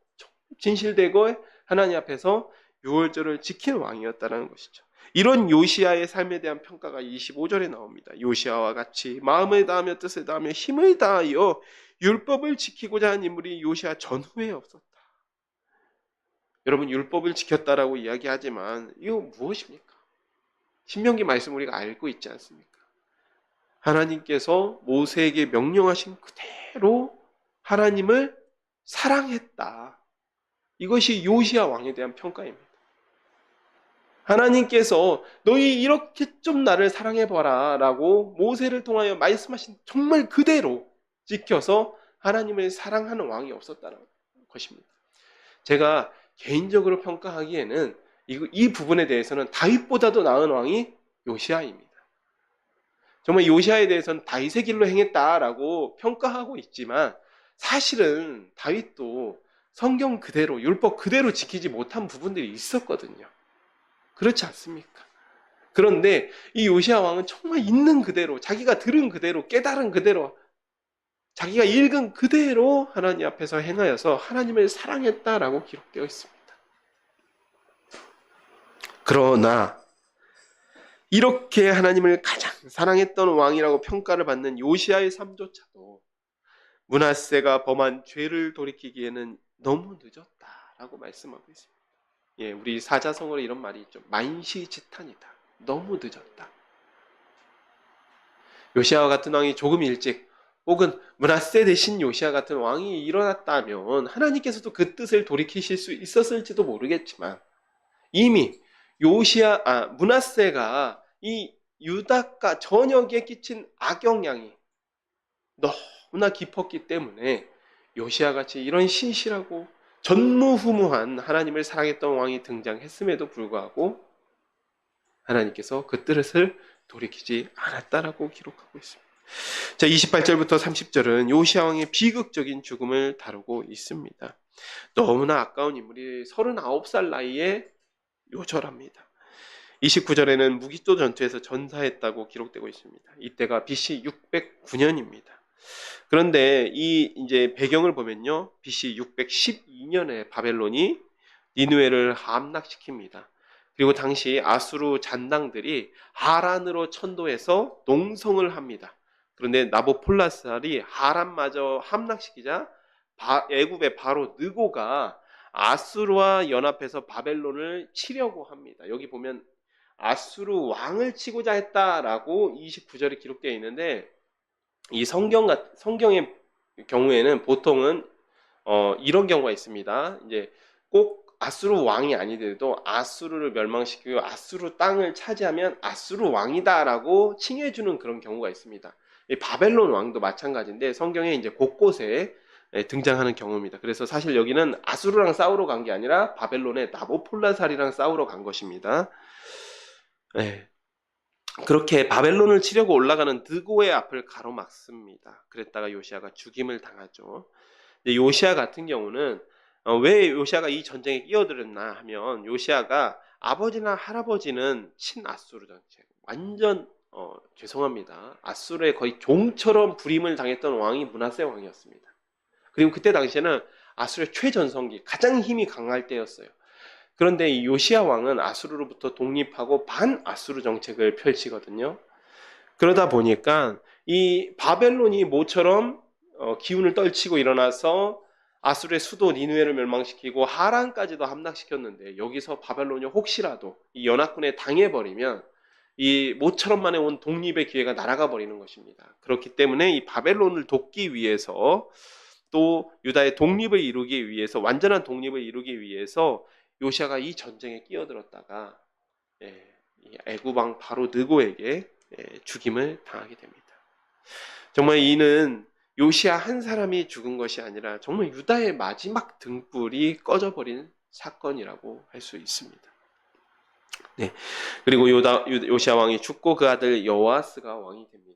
진실되고 하나님 앞에서 유월절을 지키는 왕이었다는 것이죠. 이런 요시야의 삶에 대한 평가가 25절에 나옵니다. 요시야와 같이 마음을 다하며 뜻을 다하며 힘을 다하여 율법을 지키고자 한 인물이 요시야 전후에 없었다. 여러분, 율법을 지켰다라고 이야기하지만 이거 무엇입니까? 신명기 말씀 우리가 알고 있지 않습니까? 하나님께서 모세에게 명령하신 그대로 하나님을 사랑했다. 이것이 요시야 왕에 대한 평가입니다. 하나님께서 너희 이렇게 좀 나를 사랑해봐라 라고 모세를 통하여 말씀하신 정말 그대로 지켜서 하나님을 사랑하는 왕이 없었다는 것입니다. 제가 개인적으로 평가하기에는 이 부분에 대해서는 다윗보다도 나은 왕이 요시야입니다. 정말 요시야에 대해서는 다윗의 길로 행했다라고 평가하고 있지만 사실은 다윗도 성경 그대로 율법 그대로 지키지 못한 부분들이 있었거든요. 그렇지 않습니까? 그런데 이 요시야 왕은 정말 있는 그대로, 자기가 들은 그대로, 깨달은 그대로, 자기가 읽은 그대로 하나님 앞에서 행하여서 하나님을 사랑했다라고 기록되어 있습니다. 그러나 이렇게 하나님을 가장 사랑했던 왕이라고 평가를 받는 요시야의 삶조차도 므낫세가 범한 죄를 돌이키기에는 너무 늦었다라고 말씀하고 있습니다. 예, 우리 사자성어로 이런 말이 있죠. 만시지탄이다. 너무 늦었다. 요시야와 같은 왕이 조금 일찍, 혹은 므낫세 대신 요시야 같은 왕이 일어났다면 하나님께서도 그 뜻을 돌이키실 수 있었을지도 모르겠지만 이미 므낫세가 이 유다가 전역에 끼친 악영향이 너무나 깊었기 때문에 요시야같이 이런 신실하고 전무후무한 하나님을 사랑했던 왕이 등장했음에도 불구하고 하나님께서 그 뜻을 돌이키지 않았다라고 기록하고 있습니다. 자, 28절부터 30절은 요시야 왕의 비극적인 죽음을 다루고 있습니다. 너무나 아까운 인물이 39살 나이에 요절합니다. 29절에는 무기또 전투에서 전사했다고 기록되고 있습니다. 이때가 BC 609년입니다. 그런데 이 이제 배경을 보면요, BC 612년에 바벨론이 니느웨를 함락시킵니다. 그리고 당시 아수르 잔당들이 하란으로 천도해서 농성을 합니다. 그런데 나보폴라살이 하란마저 함락시키자 애굽의 바로 느고가 아수르와 연합해서 바벨론을 치려고 합니다. 여기 보면 아수르 왕을 치고자 했다라고 29절에 기록되어 있는데, 이 성경의 경우에는 보통은 이런 경우가 있습니다. 이제 꼭 아수르 왕이 아니더라도 아수르를 멸망시키고 아수르 땅을 차지하면 아수르 왕이다라고 칭해주는 그런 경우가 있습니다. 이 바벨론 왕도 마찬가지인데 성경에 이제 곳곳에 등장하는 경우입니다. 그래서 사실 여기는 아수르랑 싸우러 간 게 아니라 바벨론의 나보폴라살이랑 싸우러 간 것입니다. 네. 그렇게 바벨론을 치려고 올라가는 느고의 앞을 가로막습니다. 그랬다가 요시야가 죽임을 당하죠. 요시야 같은 경우는 왜 요시야가 이 전쟁에 끼어들었나 하면, 요시야가 아버지나 할아버지는 친아수르 정책, 완전 죄송합니다, 아수르의 거의 종처럼 부림을 당했던 왕이 므낫세 왕이었습니다. 그리고 그때 당시에는 아수르의 최전성기, 가장 힘이 강할 때였어요. 그런데 이 요시야 왕은 아수르로부터 독립하고 반아수르 정책을 펼치거든요. 그러다 보니까 이 바벨론이 모처럼 기운을 떨치고 일어나서 아수르의 수도 니느웨를 멸망시키고 하란까지도 함락시켰는데, 여기서 바벨론이 혹시라도 이 연합군에 당해버리면 이 모처럼 만에 온 독립의 기회가 날아가 버리는 것입니다. 그렇기 때문에 이 바벨론을 돕기 위해서 또 유다의 독립을 이루기 위해서, 완전한 독립을 이루기 위해서 요시아가 이 전쟁에 끼어들었다가 이 애굽 왕 바로 느고에게 죽임을 당하게 됩니다. 정말 이는 요시아 한 사람이 죽은 것이 아니라 정말 유다의 마지막 등불이 꺼져버린 사건이라고 할 수 있습니다. 네. 그리고 요시아 왕이 죽고 그 아들 여호아스가 왕이 됩니다.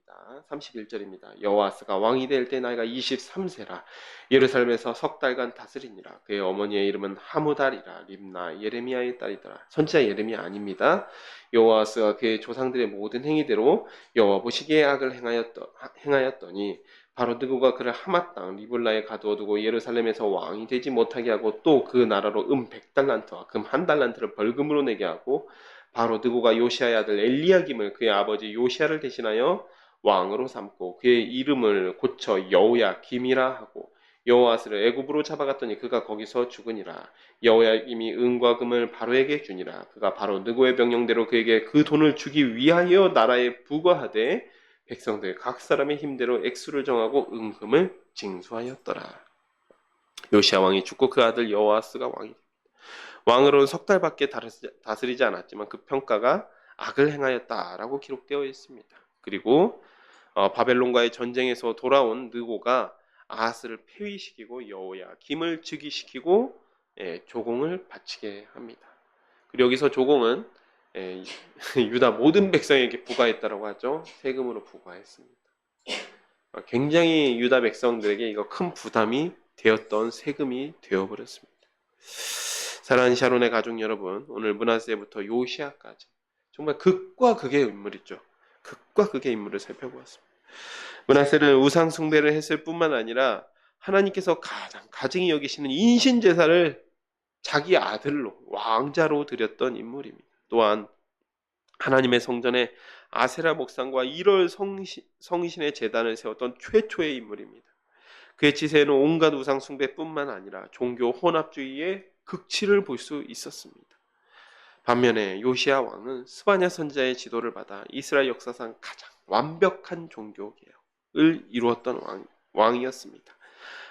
31절입니다. 여호아스가 왕이 될 때 나이가 23세라 예루살렘에서 석 달간 다스리니라. 그의 어머니의 이름은 하무달이라 림나 예레미야의 딸이더라. 선지자 예레미야 아닙니다. 여호아스가 그의 조상들의 모든 행위대로 여호와 보시기에 악을 행하였더니 바로 느고가 그를 하맛 땅 리블라에 가두어두고 예루살렘에서 왕이 되지 못하게 하고 또 그 나라로 100달란트와 금 1달란트를 벌금으로 내게 하고 바로 느고가 요시아의 아들 엘리야김을 그의 아버지 요시아를 대신하여 왕으로 삼고 그의 이름을 고쳐 여호야김이라 하고 여호아스를 애굽으로 잡아갔더니 그가 거기서 죽으니라. 여호야김이 은과 금을 바로에게 주니라. 그가 바로 느고의 명령대로 그에게 그 돈을 주기 위하여 나라에 부과하되 백성들 각 사람의 힘대로 액수를 정하고 은금을 징수하였더라. 요시아 왕이 죽고 그 아들 여호아스가 왕이 됩니다. 왕으로는 석 달밖에 다스리지 않았지만 그 평가가 악을 행하였다라고 기록되어 있습니다. 그리고 바벨론과의 전쟁에서 돌아온 느고가 아하스를 폐위시키고 여호야김을 즉위시키고 조공을 바치게 합니다. 그리고 여기서 조공은 유다 모든 백성에게 부과했다라고 하죠. 세금으로 부과했습니다. 굉장히 유다 백성들에게 이거 큰 부담이 되었던 세금이 되어버렸습니다. 사랑하는 샤론의 가족 여러분, 오늘 므낫세부터 요시아까지 정말 극과 극의 인물이죠. 극과 극의 인물을 살펴보았습니다. 므낫세는 우상 숭배를 했을 뿐만 아니라 하나님께서 가장 가증히 여기시는 인신 제사를 자기 아들로 왕자로 드렸던 인물입니다. 또한 하나님의 성전에 아세라 목상과 1월 성신의 제단을 세웠던 최초의 인물입니다. 그의 지세에는 온갖 우상 숭배뿐만 아니라 종교 혼합주의의 극치를 볼 수 있었습니다. 반면에 요시아 왕은 스바냐 선지자의 지도를 받아 이스라엘 역사상 가장 완벽한 종교개혁을 이루었던 왕이었습니다.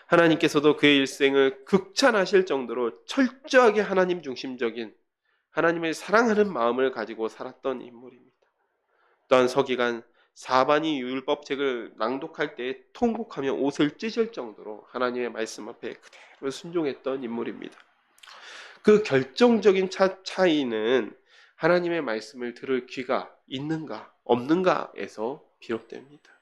하나님께서도 그의 일생을 극찬하실 정도로 철저하게 하나님 중심적인 하나님을 사랑하는 마음을 가지고 살았던 인물입니다. 또한 서기관 사반이 율법책을 낭독할 때 통곡하며 옷을 찢을 정도로 하나님의 말씀 앞에 그대로 순종했던 인물입니다. 그 결정적인 차이는 하나님의 말씀을 들을 귀가 있는가 없는가에서 비롯됩니다.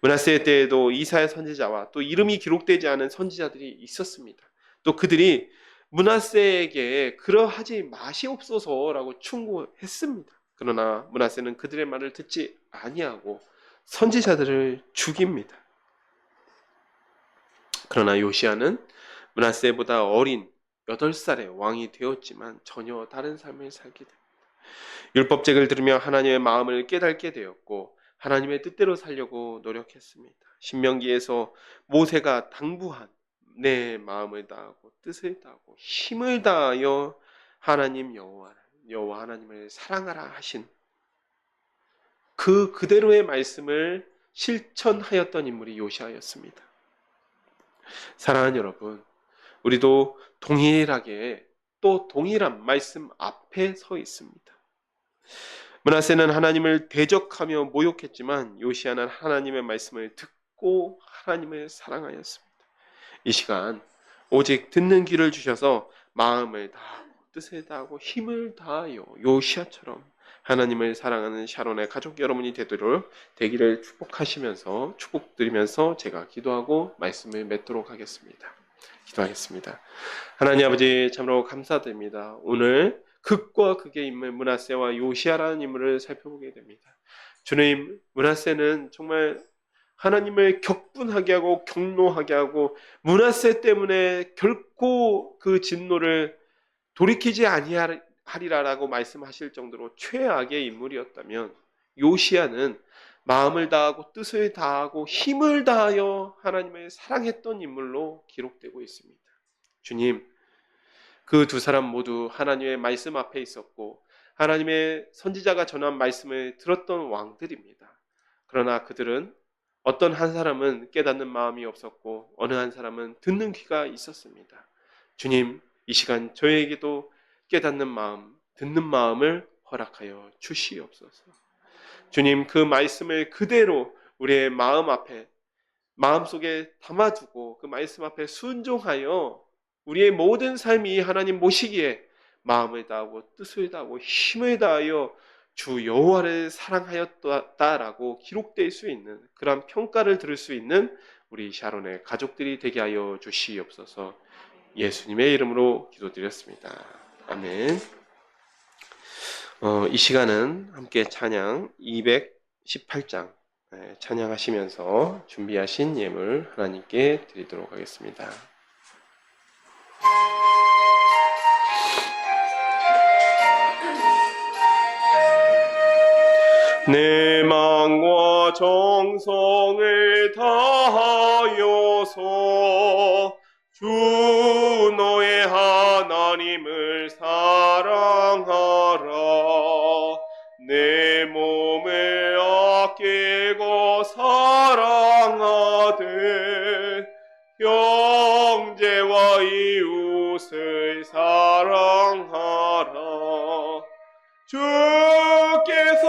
므낫세 때에도 이사야 선지자와 또 이름이 기록되지 않은 선지자들이 있었습니다. 또 그들이 므낫세에게 그러하지 마시옵소서라고 충고했습니다. 그러나 므낫세는 그들의 말을 듣지 아니하고 선지자들을 죽입니다. 그러나 요시아는 므낫세보다 어린 8살의 왕이 되었지만 전혀 다른 삶을 살게 됩니다. 율법책을 들으며 하나님의 마음을 깨닫게 되었고 하나님의 뜻대로 살려고 노력했습니다. 신명기에서 모세가 당부한 내 마음을 다하고 뜻을 다하고 힘을 다하여 하나님 여호와 하나님을 사랑하라 하신 그대로의 말씀을 실천하였던 인물이 요시아였습니다. 사랑하는 여러분, 우리도 동일하게 또 동일한 말씀 앞에 서 있습니다. 므낫세는 하나님을 대적하며 모욕했지만 요시아는 하나님의 말씀을 듣고 하나님을 사랑하였습니다. 이 시간 오직 듣는 귀를 주셔서 마음을 다하고 뜻을 다하고 힘을 다하여 요시아처럼 하나님을 사랑하는 샤론의 가족 여러분이 되기를 축복드리면서 제가 기도하고 말씀을 맺도록 하겠습니다. 기도하겠습니다. 하나님 아버지 참으로 감사드립니다. 오늘 극과 극의 인물 므낫세와 요시아라는 인물을 살펴보게 됩니다. 주님, 므낫세는 정말 하나님을 격분하게 하고 경노하게 하고 므낫세 때문에 결코 그 진노를 돌이키지 아니하리라라고 말씀하실 정도로 최악의 인물이었다면 요시아는 마음을 다하고 뜻을 다하고 힘을 다하여 하나님을 사랑했던 인물로 기록되고 있습니다. 주님, 그 두 사람 모두 하나님의 말씀 앞에 있었고 하나님의 선지자가 전한 말씀을 들었던 왕들입니다. 그러나 그들은 어떤 한 사람은 깨닫는 마음이 없었고 어느 한 사람은 듣는 귀가 있었습니다. 주님, 이 시간 저에게도 깨닫는 마음, 듣는 마음을 허락하여 주시옵소서. 주님, 그 말씀을 그대로 우리의 마음 앞에, 마음속에 담아두고 그 말씀 앞에 순종하여 우리의 모든 삶이 하나님 모시기에 마음을 다하고 뜻을 다하고 힘을 다하여 주 여호와를 사랑하였다라고 기록될 수 있는 그러한 평가를 들을 수 있는 우리 샤론의 가족들이 되게 하여 주시옵소서. 예수님의 이름으로 기도드렸습니다. 아멘. 이 시간은 함께 찬양 218장 찬양하시면서 준비하신 예물 하나님께 드리도록 하겠습니다. 내 마음과 정성을 다하여서 주 너의 하나님을 사랑하라. 내 몸을 아끼고 사랑하되 형제와 이웃을 사랑하라. 주께서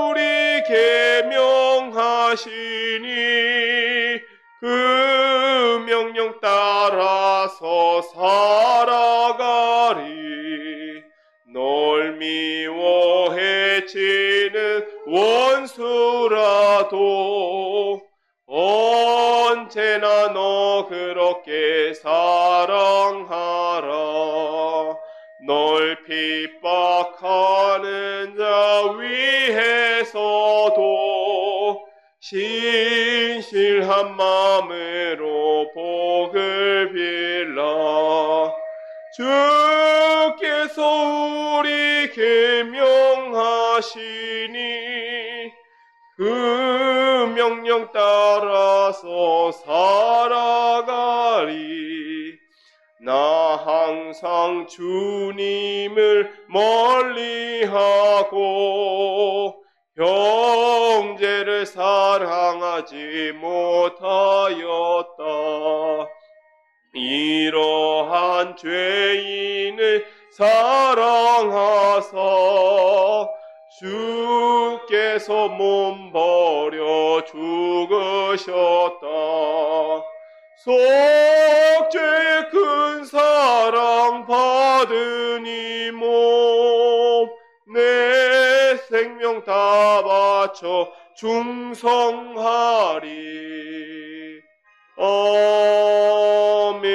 우리 계명하시니 그 명령 따라서 살아가리. 널 미워 해치는 원수라도 언제나 너 그렇게 사랑하라. 널 핍박하는 자 위에서도 신실한 마음으로 복을 빌라. 주께서 우리 계명하시니 그 명령 따라서 살아가리. 나 항상 주님을 멀리하고 형제를 사랑하지 못하였다. 이러한 죄인을 사랑하사 주께서 몸 버려 죽으셨다. 속죄의 큰 사랑 받으니 몸 내 생명 다 바쳐 충성하리. 아멘.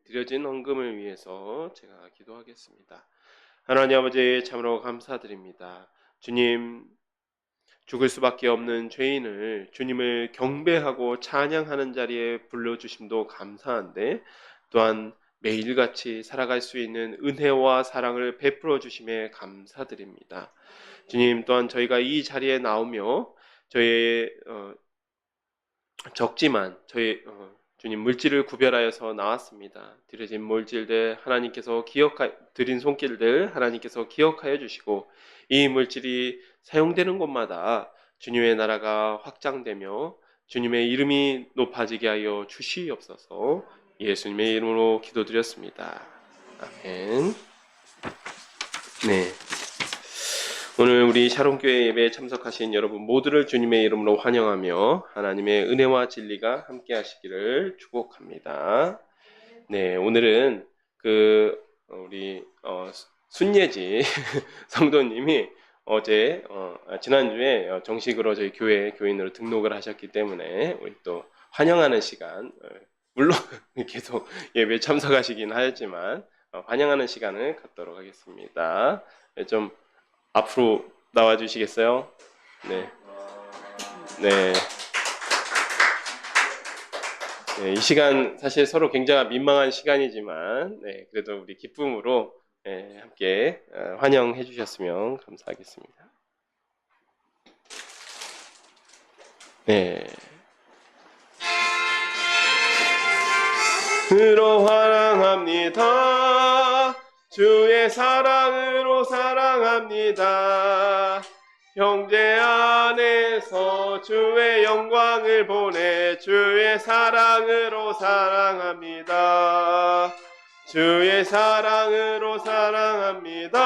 드려진 헌금을 위해서 제가 기도하겠습니다. 하나님 아버지, 참으로 감사드립니다. 주님, 죽을 수밖에 없는 죄인을 주님을 경배하고 찬양하는 자리에 불러주심도 감사한데 또한 매일같이 살아갈 수 있는 은혜와 사랑을 베풀어 주심에 감사드립니다. 주님, 또한 저희가 이 자리에 나오며 저희의 적지만 저희 주님 물질을 구별하여서 나왔습니다. 드려진 물질들 하나님께서 드린 손길들 하나님께서 기억하여 주시고 이 물질이 사용되는 곳마다 주님의 나라가 확장되며 주님의 이름이 높아지게 하여 주시옵소서. 예수님의 이름으로 기도드렸습니다. 아멘. 네. 오늘 우리 샤론교회 예배에 참석하신 여러분 모두를 주님의 이름으로 환영하며 하나님의 은혜와 진리가 함께 하시기를 축복합니다. 네, 오늘은 우리 순예지 성도님이 어제 지난주에 정식으로 저희 교회 교인으로 등록을 하셨기 때문에 우리 또 환영하는 시간, 물론 계속 예배에 참석하시긴 하였지만 환영하는 시간을 갖도록 하겠습니다. 좀 앞으로 나와 주시겠어요? 네. 네. 네, 이 시간 사실 서로 굉장히 민망한 시간이지만 네, 그래도 우리 기쁨으로 함께 환영해 주셨으면 감사하겠습니다. 네. 으로 환영합니다. 주의 사랑으로 사랑합니다. 형제 안에서 주의 영광을 보내 주의 사랑으로 사랑합니다. 주의 사랑으로 사랑합니다.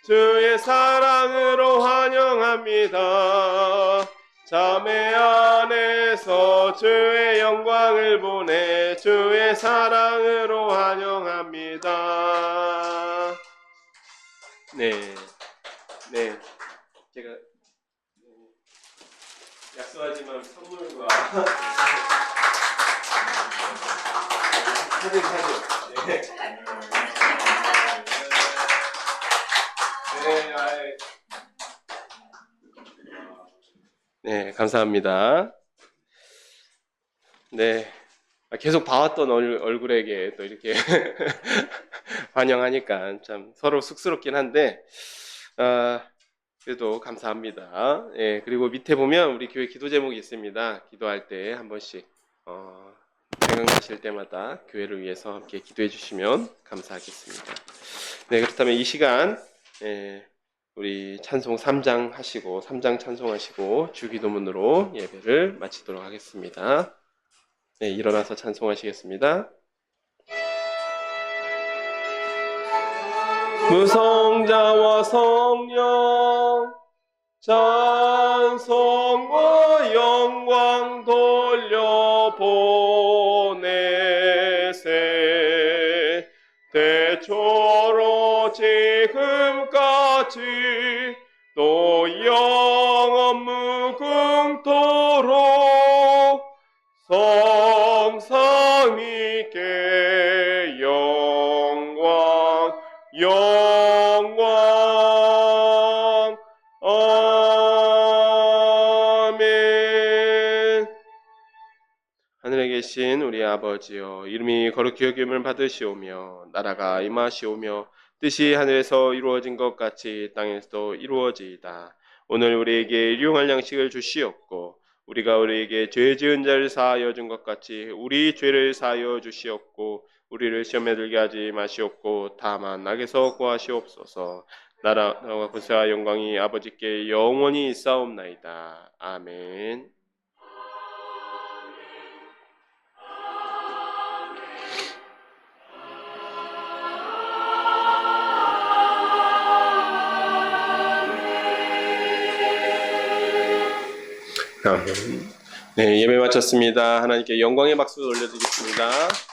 주의 사랑으로 환영합니다. 자매 안에서 주의 영광을 보내 주의 사랑으로 환영합니다. 네, 제가 약속하지만 선물과 사진. 네, 감사합니다. 네, 계속 봐왔던 얼굴에게 또 이렇게 환영하니까 참 서로 쑥스럽긴 한데, 그래도 감사합니다. 예, 그리고 밑에 보면 우리 교회 기도 제목이 있습니다. 기도할 때 한 번씩 생각나실 때마다 교회를 위해서 함께 기도해 주시면 감사하겠습니다. 네, 그렇다면 이 시간 우리 찬송 3장 하시고 3장 찬송하시고 주기도문으로 예배를 마치도록 하겠습니다. 네, 일어나서 찬송하시겠습니다. 무성자와 성령 찬송과 영광 돌려보내세 대초로 지금까지 또 영원 무궁토록 성삼위께 영광 아멘. 하늘에 계신 우리 아버지여, 이름이 거룩히 여김을 받으시오며 나라가 임하시오며 뜻이 하늘에서 이루어진 것 같이 땅에서도 이루어지이다. 오늘 우리에게 일용할 양식을 주시옵고 우리가 우리에게 죄 지은 자를 사하여 준 것 같이 우리 죄를 사하여 주시옵고 우리를 시험에 들게 하지 마시옵고 다만 악에서 구하시옵소서. 나라와 권세와 영광이 아버지께 영원히 있사옵나이다. 아멘. 네, 예배 마쳤습니다. 하나님께 영광의 박수 올려드리겠습니다.